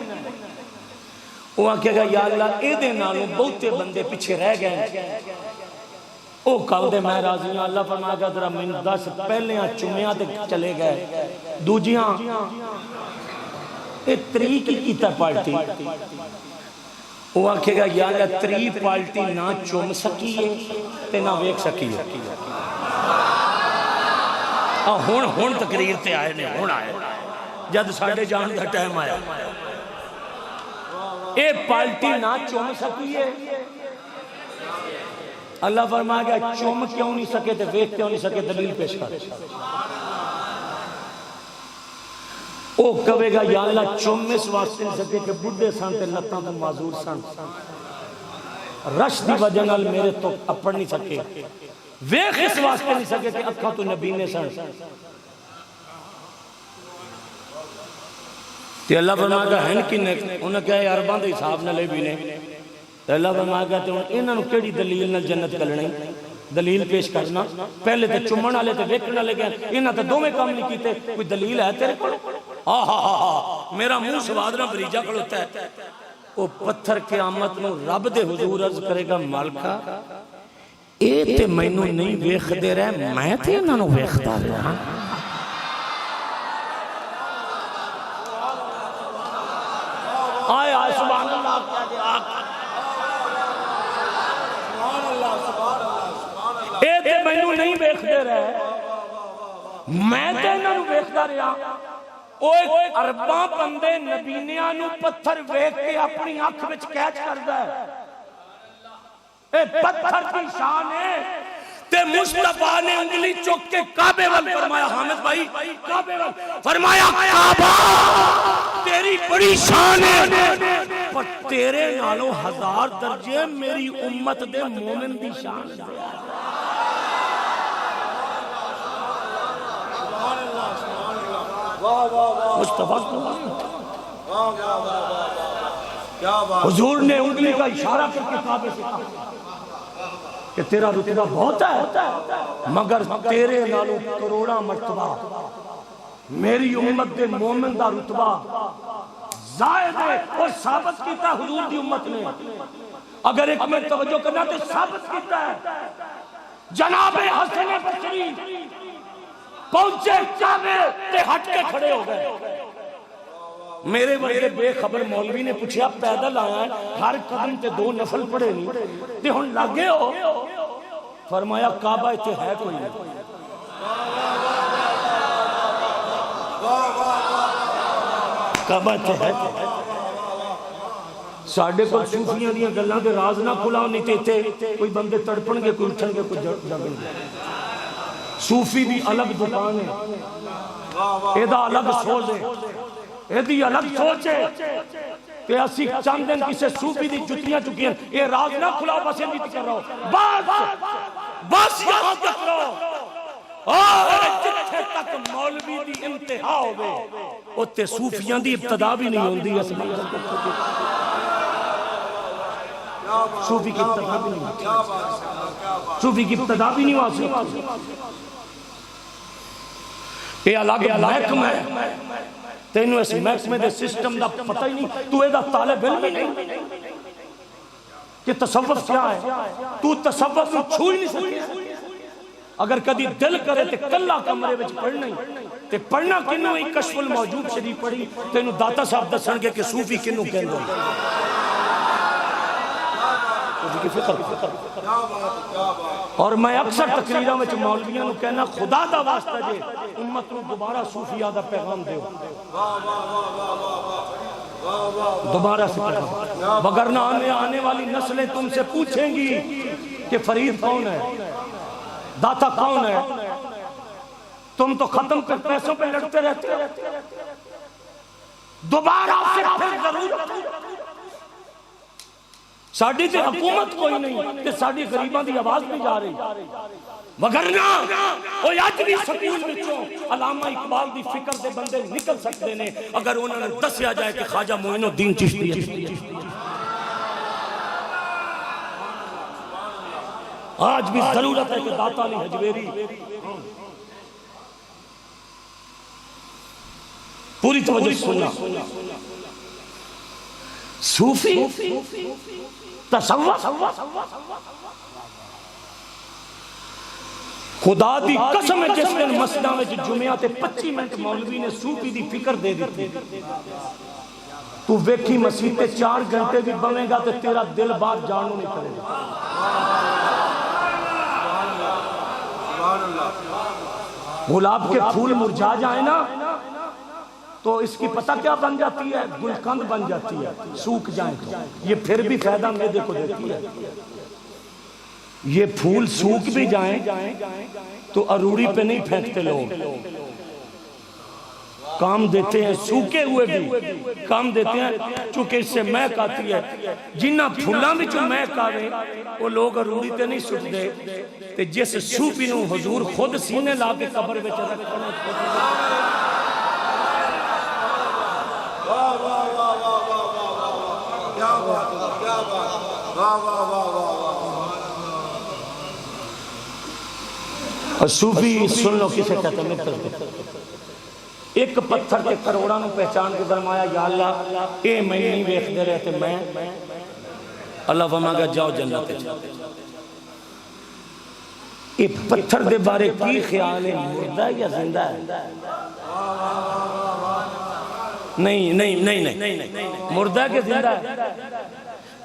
وہ آکھے گا یا اللہ اے دے نالوں بہتے بندے پیچھے رہ گئے او کل دے میں راضی ہوں اللہ فرمایا گا ذرا من 10 پہلیاں چمیاں تے چلے گئے دوجیاں اے تری کی کیتا پارٹی وہ آکھے گا یا اللہ تری پارٹی نہ چم سکیے تے نہ ویکھ سکیے ہون تقریر تے آئے نے ہون آئے جد ساڑھے جان دا ٹائم آیا اے پالٹی نہ چوم سکیے اللہ فرمائے گا چوم کیوں نہیں سکے تے ویکھ کیوں نہیں سکے دلیل پیش کر او کہے گا یا اللہ چوم اس واسطے نہیں سکے کہ بڑھے سان تے لتاں تو معذور سان رش دی وجہ نال میرے تو اپڑ نہیں سکے ویکھ اس واسطے نہیں سکے کہ اکھاں تو نبی نے سان تے اللہ فرمائے گا ہن کنے انہاں کہا عرباں دے حساب نال بھی نے تے اللہ فرمائے گا تے انہاں نوں کیڑی دلیل نال جنت کلنی دلیل پیش کرنا پہلے تے چمن والے تے ویکھن والے گئے انہاں تے دوویں کام نہیں کیتے کوئی دلیل ہے تیرے کول میرا منہ سواد نہ بریجا کھڑوتا ہے او پتھر قیامت نو رب دے حضور عرض کرے گا مالکا اے تے مینوں نہیں ویکھ دے رہے میں تے انہاں نوں ویکھدا رہا آئے آئے سبحان اللہ اے تے مینوں نہیں ویکھ دے رہے میں تے انہاں نوں ویکھدا رہا اوے ارباں بندے نبینیاں نوں پتھر ویکھ کے اپنی آنکھ وچ کیچ کردا ہے اے پتھر کی شان ہے تے مصطفیٰ نے انگلی چوک کے کعبے وال فرمایا حامد بھائی کعبے وال فرمایا کعبہ تیری بڑی شان ہے پر تیرے نالوں 1000 درجے میری امت دے مومن دی شان ہے مصطفیٰ حضور نے انگلی کا اشارہ کر کے کعبے سے کہا کہ تیرا رتبہ بہت ہے مگر تیرے نالوں کروڑا مرتبہ میری امت دے مومن دا رتبہ زائد ہے اور ثابت کیتا حضور دی امت نے اگر ایک میں توجہ کرنا تو ثابت کیتا ہے جناب حسن بصری پہنچے کعبے تے ہٹ کے کھڑے ہو گئے میرے ورگے بے خبر مولوی نے پوچھا پیدل آیا ہے ہر قدم تے 2 نفل پڑھے نہیں تے ہن لگے ہو فرمایا کعبہ تے ہے کوئی نہیں کعبہ تے ہے ساڑھے کو صوفیاں دیاں گلاں دے راز نہ کھلاؤ نہیں تے کوئی بندے تڑپن گے کوئی اٹھن گے کوئی جاگن گے صوفی بھی الگ دکان ہے ایدہ الگ سوز ہے ایدی الگ سوچ ہے کہ اسی چند دن کسے صوفی دی جتیاں چکی ہیں یہ راز نہ کھلاؤ بس یہ نہیں کر رہا ہو بس یہاں تک رہو اور جتھے تک مولوی دی انتہا ہوئے اتے صوفیاں دی ابتدا بھی نہیں ہوندی صوفی کی ابتدا بھی نہیں ہوتی صوفی کی ابتدا بھی نہیں ہوتی یہ الگ محکمہ ہے تینوں اس محکمہ دے سسٹم دا پتہ ہی نہیں تو ایدہ طالب علم ہی نہیں کہ تصوف کیا ہے تو تصوف میں چھوئی نہیں سکتی اگر کدی دل کرے تے کلہ کمرے وچ پڑھنا ہی تے پڑھنا کنوں ہی کشف الموجود شریف پڑھی تینوں داتا صاحب دسن گے کہ صوفی کنوں کہندے صوفی کی فکر اور میں اکثر تقریرہ میں مولویاں نو کہنا خدا دا واسطہ جے امت نو دوبارہ صوفیہ دا پیغام دیو دوبارہ سے پیغام وگرنہ آنے والی نسلیں تم سے پوچھیں گی کہ فرید کون ہے داتا کون ہے تم تو ختم کر پیسوں پہ لڑتے رہتے دوبارہ سے پھر ضرورت ساڑھی تے حکومت کوئی نہیں کہ ساڑھی غریباں دی آواز نہیں جا رہی وگرنہ وہ آج بھی سکول بچوں علامہ اقبال دی فکر دے بندے نکل سکتے نے اگر انہوں نے دسیا جائے کہ خواجہ معین الدین چشتی ہے آج بھی ضرورت ہے کہ داتا علی حجویری پوری توجہ سننا صوفی تصوف خدا دی قسم ہے جس دن مسجداں وچ جمعہ تے 25 منٹ مولوی نے صوفی دی فکر دے دیتی تو ویکھی مسجد تے 4 گھنٹے بھی بویں گا تے تیرا دل بات جانو نہیں کرے گا. گلاب کے پھول مرجھا جائیں نا تو اس کی پتہ کیا بن جاتی ہے؟ گلقند بن جاتی ہے. سوکھ جائیں تو یہ پھر بھی فائدہ معدے کو دیتی ہے. یہ پھول سوکھ بھی جائیں تو اروڑی پہ نہیں پھینکتے لوگ, کام دیتے ہیں. سوکھے ہوئے بھی کام دیتے ہیں چونکہ اس سے مہک آتی ہے. جنہ پھولاں بھی جو مہک آوے وہ لوگ اروڑی تے نہیں سٹ دے تے جس صوفی نو حضور خود سینے لا کے قبر وچ رکھنا. اور صوفی سن لو کسے کہتے ہیں متر ایک پتھر کے کروڑاں نو پہچان کے فرمایا یا اللہ اے میں نہیں ویکھ دے رہے تے میں اللہ فرمایا گا جاؤ جنت. اے پتھر دے بارے کی خیال ہے, مردہ ہے یا زندہ ہے؟ نہیں مردہ ہے کہ زندہ ہے؟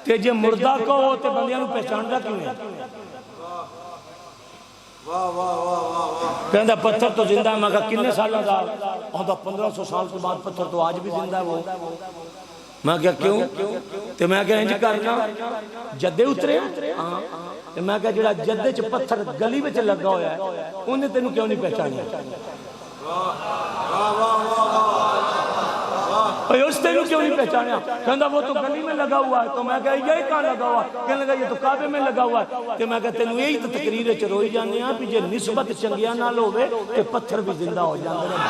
کہ جے مردہ کو تے بندیاں نو پہچان دا کیوں ہے؟ کہندہ پتھر تو زندہ ہے. میں کہا کنے سال لگا؟ آدھا 1500 سال کے بعد پتھر تو آج بھی زندہ ہے. وہ میں کہا کیوں؟ تو میں کہا انج کرنا جدے اترے ہاں. میں کہا جڑا جدے چ پتھر گلی وچ لگا ہویا ہے انہیں تینوں کیوں نہیں پہچانیا؟ اس تینوں کیوں نہیں پہچانیا؟ کہندہ وہ تو گلی میں لگا ہوا ہے. تو میں کہا یہی کہاں لگا ہوا؟ کہنے لگا یہ تو کعبے میں لگا ہوا ہے. تو میں کہا تینوں یہی تو تقریر چ روئی جانے ہیں بھی جے نسبت چنگیاں نال ہوئے کہ پتھر بھی زندہ ہو جاندے ہیں.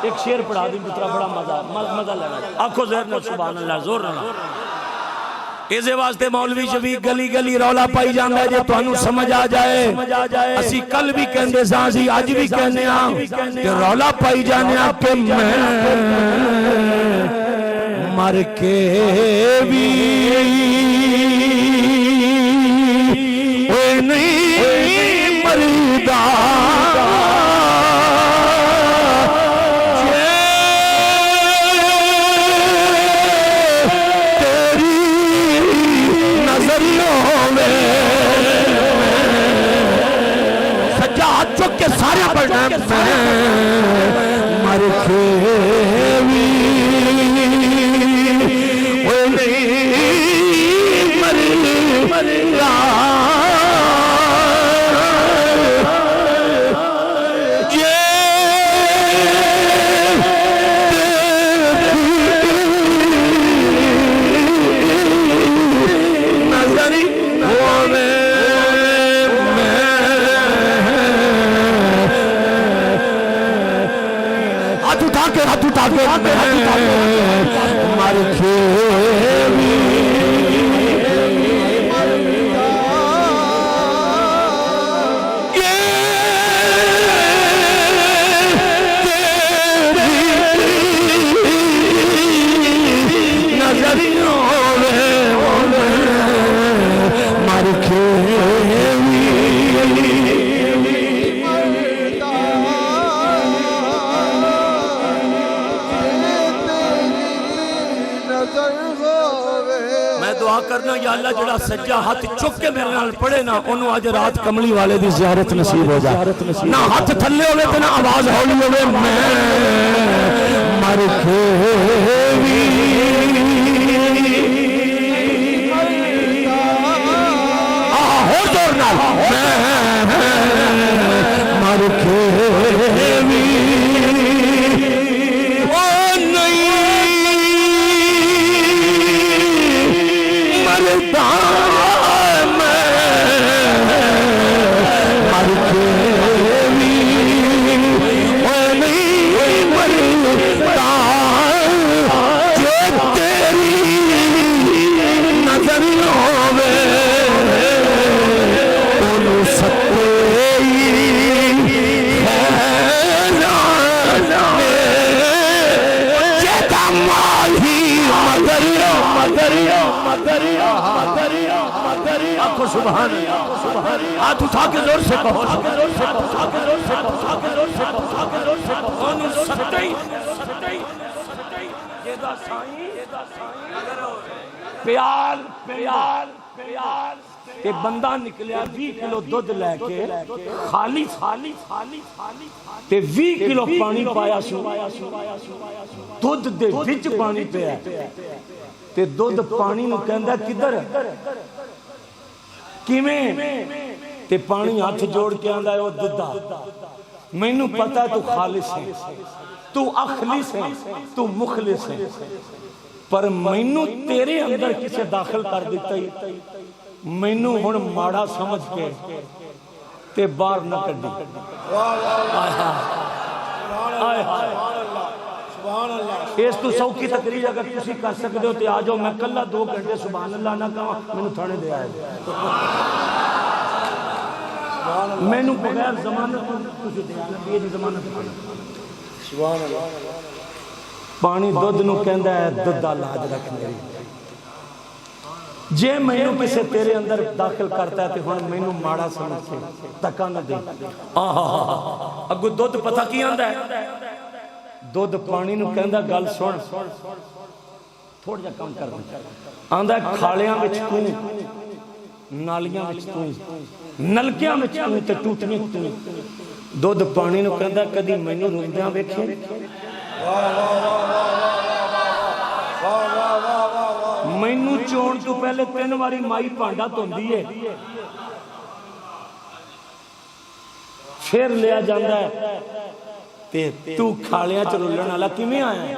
ایک شعر پڑھا دی پترا بڑا مزہ لینا. آنکھوں زہر نہ سبحان اللہ زور نہ. اس واسطے مولوی شفیق گلی گلی رولا پائی جاندہ ہے جے تو انہوں سمجھ آ جائے. اسی کل بھی کہندے سانسی آج بھی کہنے ہاں کہ رولا پائی جانے ہاں کہ میں مر کے بھی نہیں مردہ کے سارے پڑھنا میں مر کے بھی مرلا ہاتھ اٹھا کے مر کے بھی نظریوں مر کے دعا کرنا یا اللہ جڑا سجا ہاتھ چک کے میرے نال پڑے نا انہوں آج رات کملی والے دی زیارت نصیب ہو جائے. نہ ہاتھ تھلے ہوئے تو نہ آواز ہولی ہوئے میں مر کے بھی ہو زور نال میں مر کے بھی سبحان اللہ، ہاتھ اٹھا کے زور سے کہو پیار پیار پیار کہ بندہ نکلیا 20 کلو دودھ لے کے خالی تے 20 کلو پانی پایا سو دودھ دے وچ پانی پیا تے دودھ پانی نو کہندا کدھر کیویں تے پانی ہاتھ جوڑ کے آندا ہے او ددا مینوں پتہ ہے تو خالص ہے تو اخلص ہے تو مخلص ہے پر مینوں تیرے اندر کسے داخل کر دیتا ہی مینوں ہن ماڑا سمجھ کے تے باہر نہ کڈی اس تو سوکھی تقریر اگر تسی کر سکتے ہو تے آ جاؤ میں کلا 2 گھنٹے سبحان اللہ نہ کہاں مینوں تھانے دے آئے مینوں بغیر ضمانت تسی دے آئے یہ ضمانت سبحان اللہ پانی دودھ نو کہندا ہے ددا لاج رکھ میری جے مینوں کسے تیرے اندر داخل کرتا ہے تے ہن مینوں ماڑا سمجھ کے دکا نہ دے اگو دودھ پتہ کی آندا ہے دودھ پانی نو کہندا گل سن تھوڑا جا کم کر آندا ہے کھالیاں وچ تو نالیاں وچ تو نلکیاں وچ تو تے ٹوٹیاں تو دودھ پانی نو کہندا کدی مینوں روندیاں ویکھے مینوں چون تو پہلے 3 واری مائی پانڈا توندی ہے پھر لیا جاندا ہے تے تو کھالیاں چ رولن والا کیویں آیا ہے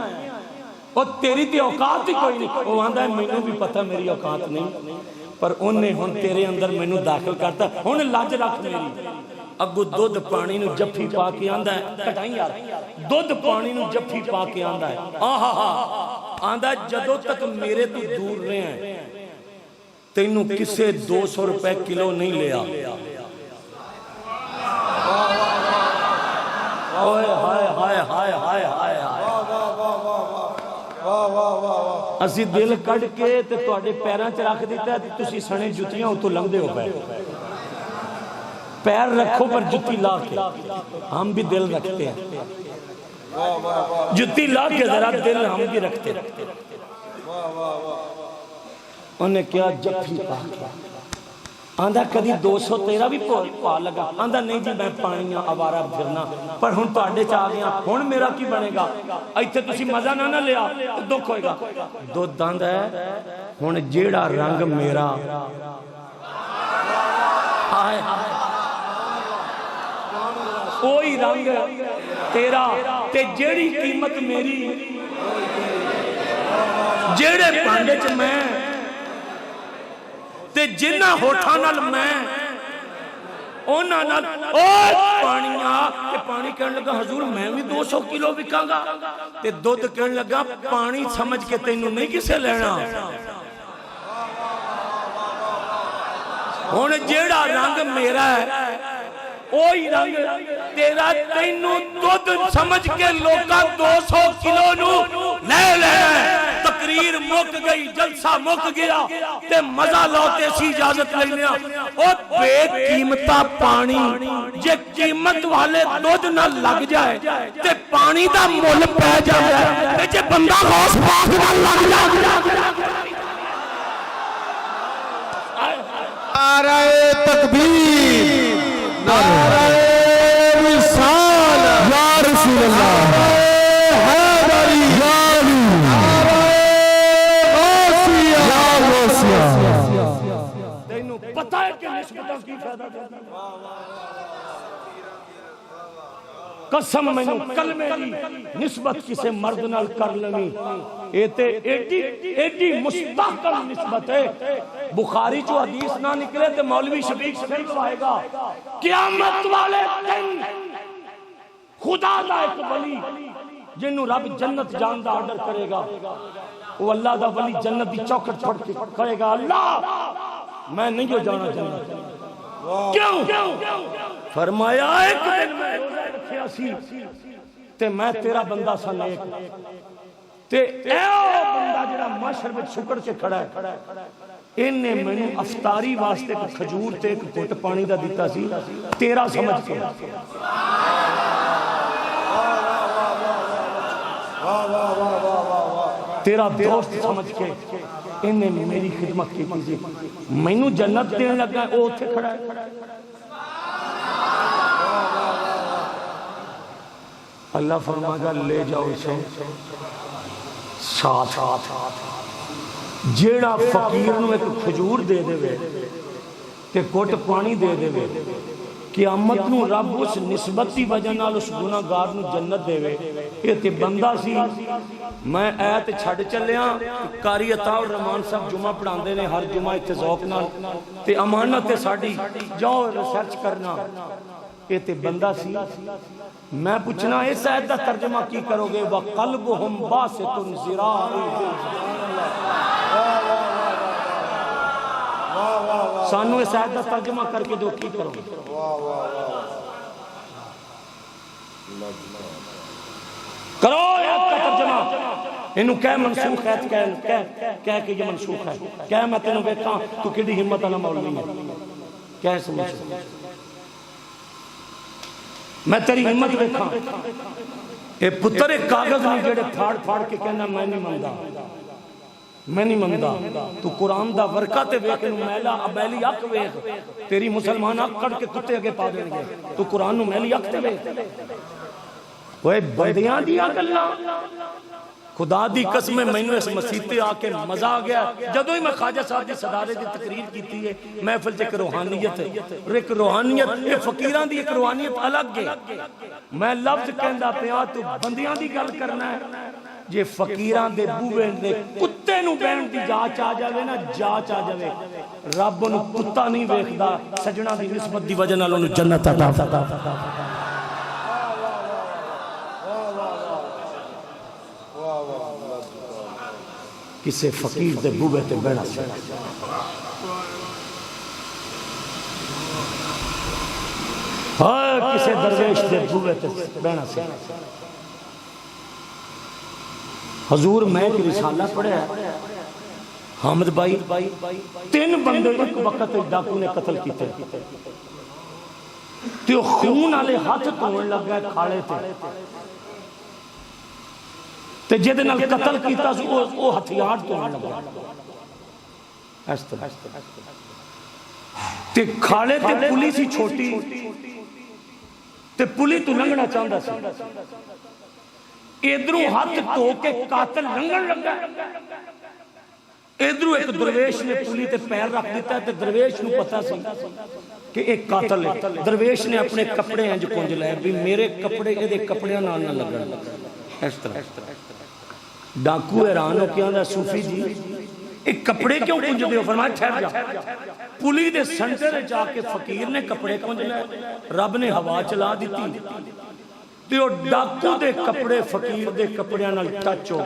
او تیری تے اوقات ہی کوئی نہیں او آندا ہے مینوں بھی پتہ میری اوقات نہیں پر اونے ہن تیرے اندر مینوں داخل کرتا ہن لاج رکھ میری اگو دودھ پانی نو جفی پا کے آندا ہے کٹائیں یار دودھ پانی نو جفی پا کے آندا ہے آندا جدوں تک میرے تو دور رہے ہیں تینوں کسے 200 روپے کلو نہیں لیا اوئے ہائے ہائے ہائے ہائے ہائے اسی دل کڈ کے تے تواڈے پیراں چ رکھ دیتا ہے تسی سنے جُتیاں اتوں لنگدے ہو پے پیر رکھو پر جُتی لا کے ہم بھی دل رکھتے ہیں جُتی لا کے ذرا دل ہم بھی رکھتے ہیں انہیں کیا جفی پا کیا آندھا کدی 200 تیرا بھی پا لگا آندھا نہیں جی میں پانیاں آوارہ پھرنا پر ہن تواڈے چ آ گیا ہن میرا کی بنے گا ایتھے تسی مزہ نہ لیا دکھ ہوئے گا دودھ آندا ہے ہن جیڑا رنگ میرا ہائے کوئی رنگ تیرا تے جیڑی قیمت میری جیڑے پانڈے چ میں تے جنہ ہوٹھاں نال میں اونا نال پانیاں تے پانی کہنے لگا حضور میں بھی 200 کلو بکاں گا تے دودھ کہنے لگا پانی سمجھ کے تینوں نہیں کسے لینا ہن جیڑا رنگ میرا ہے اوہی رنگ تیرا تینوں دودھ سمجھ کے لوکاں 200 کلو نو لے لینا تقریر مک گئی جلسہ مک گیا تے مزہ لوتے سی اجازت لینا او بے قیمتا پانی جے قیمت والے دودھ نہ لگ جائے تے پانی دا مول پہ جائے تے جے بندہ غوث پاک نہ لگ جائے نعرہ تکبیر نعرہ رسالہ یا رسول اللہ حیدری یا علی نعرہ غوثیہ یا غوثیہ تینوں پتہ ہے کہ نسبتاں کی فائدہ دیتا قسم میں کلمے دی نسبت کسے مرد نال کر لویں اے تے ایڈی مستحکم نسبت ہے بخاری جو حدیث نہ نکلے تے مولوی شفیق سے لکھوائے گا قیامت والے دن خدا دا ایک ولی جنوں رب جنت جان دا آرڈر کرے گا وہ اللہ دا ولی جنت دی چوکھٹ پھڑ کے کہے گا اللہ میں نہیں ہو جانا جنت کیوں فرمایا ایک دن میں روزہ رکھیا سی تے میں تیرا بندہ سا نیک تے اے بندہ جڑا معاشر وچ شکر کے کھڑا ہے انہیں میں نے افطاری واسطے ایک کھجور تے ایک گھٹ پانی دا دیتا سی تیرا سمجھ کے تیرا دوست سمجھ کے انہیں میری خدمت کی تھی میں نے جنت دینے لگا او اتھے کھڑا ہے اللہ فرمائے گا لے جاؤ اسے ساتھ جیڑا فقیر نو ایک کھجور دے دے وے تے گھٹ پانی دے دے وے قیامت نو رب اس نسبت دی وجہ نال اس گناہگار نو جنت دے وے یہ تے بندہ سی میں ایت چھڑ چلیاں قاری عطا الرحمان صاحب جمعہ پڑھاندے نے ہر جمعہ اتنے ذوق نال تے امانت ہے ساڈی جاؤ ریسرچ کرنا یہ تے بندہ سی میں پوچھنا اس آیت دا ترجمہ کی کرو گے وَقَلْبُهُمْ بَاسِطٌ ذِرَاعُهُ سانو اس آیت دا ترجمہ کر کے دو کی کرو گے کرو آیت کا ترجمہ انہوں کہہ منسوخ ہے کہہ کہ یہ منسوخ ہے کہہ میں تینوں بیٹھا تو کڑی ہمت اللہ مولوی ہے کہہ سمجھو میں تیری ہمت بیٹھا اے پتر ایک کاغذ نہیں جڑے پھاڑ پھاڑ کے کہنا میں نہیں مندہ تو قرآن دا ورکہ تے ویکھ نو میلا ابیلی اک ویکھ تیری مسلمان اک کڑ کے کتے اگے پا دیں گے تو قرآن نو میلی اک تے ویکھ وہ بندیاں دیا گلا خدا دی قسم میں نے اس مسیطے آکے مزہ آ گیا جدو ہی میں خواجہ صاحب دی صدارے دی تقریر کیتی ہے محفل ایک روحانیت ہے ایک روحانیت یہ فقیران دی ایک روحانیت الگ ہے میں لفظ کہندا پیا تو بندیاں دی گل کرنا ہے جے فقیران دے بوے دے کتے نو بہن دی جاچ آ جاوے نا جاچ آ جاوے رب نو کتا نہیں ویکھدا سجنا دی نسبت دی وجہ نال انہوں جنت عطا فرماتا کسے فقیر دے بوے تے بہنا سی کسے درویش دے بوے تے بہنا سی حضور میں ایک رسالہ پڑھا ہے حامد بھائی 3 بندے ایک وقت ڈاکو نے قتل کیتے تو خون والے ہاتھ دھون لگ گئے کھاڑے تے جے دے نال قتل کیتا او ہتھیار دھون لگا اس طرح تے کھاڑے تے پولی سی چھوٹی تے پولی تو لنگنا چاہندا سی ادھروں ہاتھ دھو کے قاتل لنگن لگا ادھروں ایک درویش نے پولی تے پیر رکھ دیتا ہے تے درویش نو پتہ سی کہ ایک قاتل ہے درویش نے اپنے کپڑے انج کنج لائے بھی میرے کپڑے دے کپڑیاں نال نہ لگن اس طرح ڈاکو حیران ہو کے آندا صوفی جی ایک کپڑے کیوں کنج دے ہو فرمایا ٹھہر جا پولی دے سنٹر جا کے فقیر نے کپڑے کنج لائے رب نے ہوا چلا دیتی تو ڈاکو دے کپڑے فقیر دے کپڑیاں نال ٹچ ہو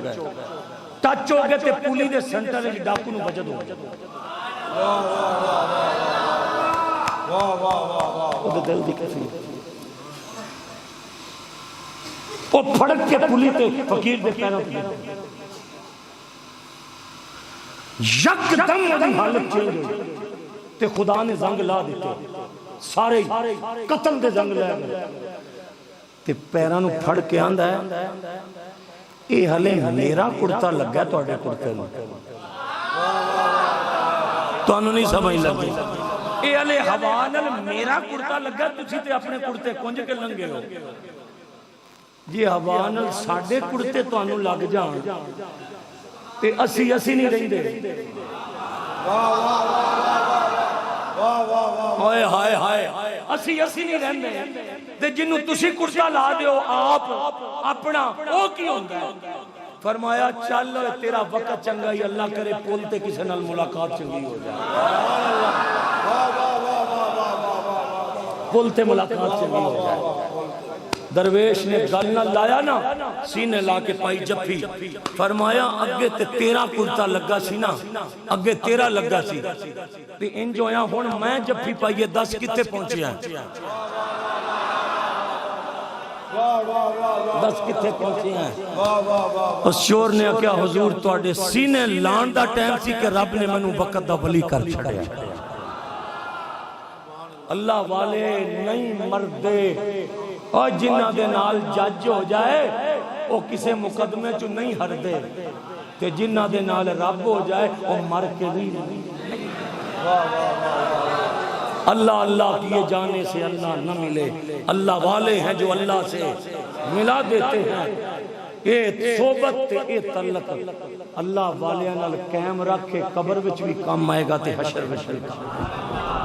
گئے تے پولی دے سنٹر وچ ڈاکو نو وجد ہو او دے دل دی کیفیت او پھڑک کے پولی تے فقیر دے پیروں تے یک دم دی حالت چینج ہوئی تے خدا نے زنگ لا دیتے سارے قتل دے زنگ لے گئے تے پیروں نو پھڑ کے آندا ہے اے ہلے میرا کرتا لگا تواڈے کرتے نو تانوں نہیں سمجھ لگی اے ہلے ہوا نال میرا کرتا لگا تسی تے اپنے کرتے کنج کے لنگے ہو جی ہوا نال ساڈے کرتے تانوں لگ جان تے اسی نہیں رہندے ہائے ہائے ہائے اسی نہیں رہندے تے جنوں تسی کرتا لا دیو آپ اپنا او کی ہوندا ہے فرمایا چل تیرا وقت چنگا ہی اللہ کرے پول تے کسے نال ملاقات چنگی ہو جائے پول تے ملاقات چنگی ہو جائے درویش نے گل نہ لایا نا سینے لا کے پائی جفی فرمایا اگے تے تیرا کرتا لگا سی نا اگے تیرا لگا سی تے انج ہویا ہن میں جفی پائیے 10 کتے پہنچیا دس کتنے پہنچے ہیں؟ اس چور نے کیا حضور تواڈے سینے لان دا ٹائم سی کہ رب نے مینوں وقت دا ولی کر چھڑیا۔ اللہ والے نہیں مردے، اور جنہ دے نال جج ہو جائے وہ کسے مقدمے چو نہیں ہر دے، تے جنہ دے نال رب ہو جائے وہ مر کے بھی نہیں۔ اللہ اللہ کیے جانے سے اللہ نہ ملے، اللہ والے ہیں جو اللہ سے ملا دیتے ہیں۔ یہ صحبت تے یہ تعلق اللہ والے نال قائم رکھ کے قبر وچ بھی کام آئے گا تے حشر وچ بھی کام آئے گا۔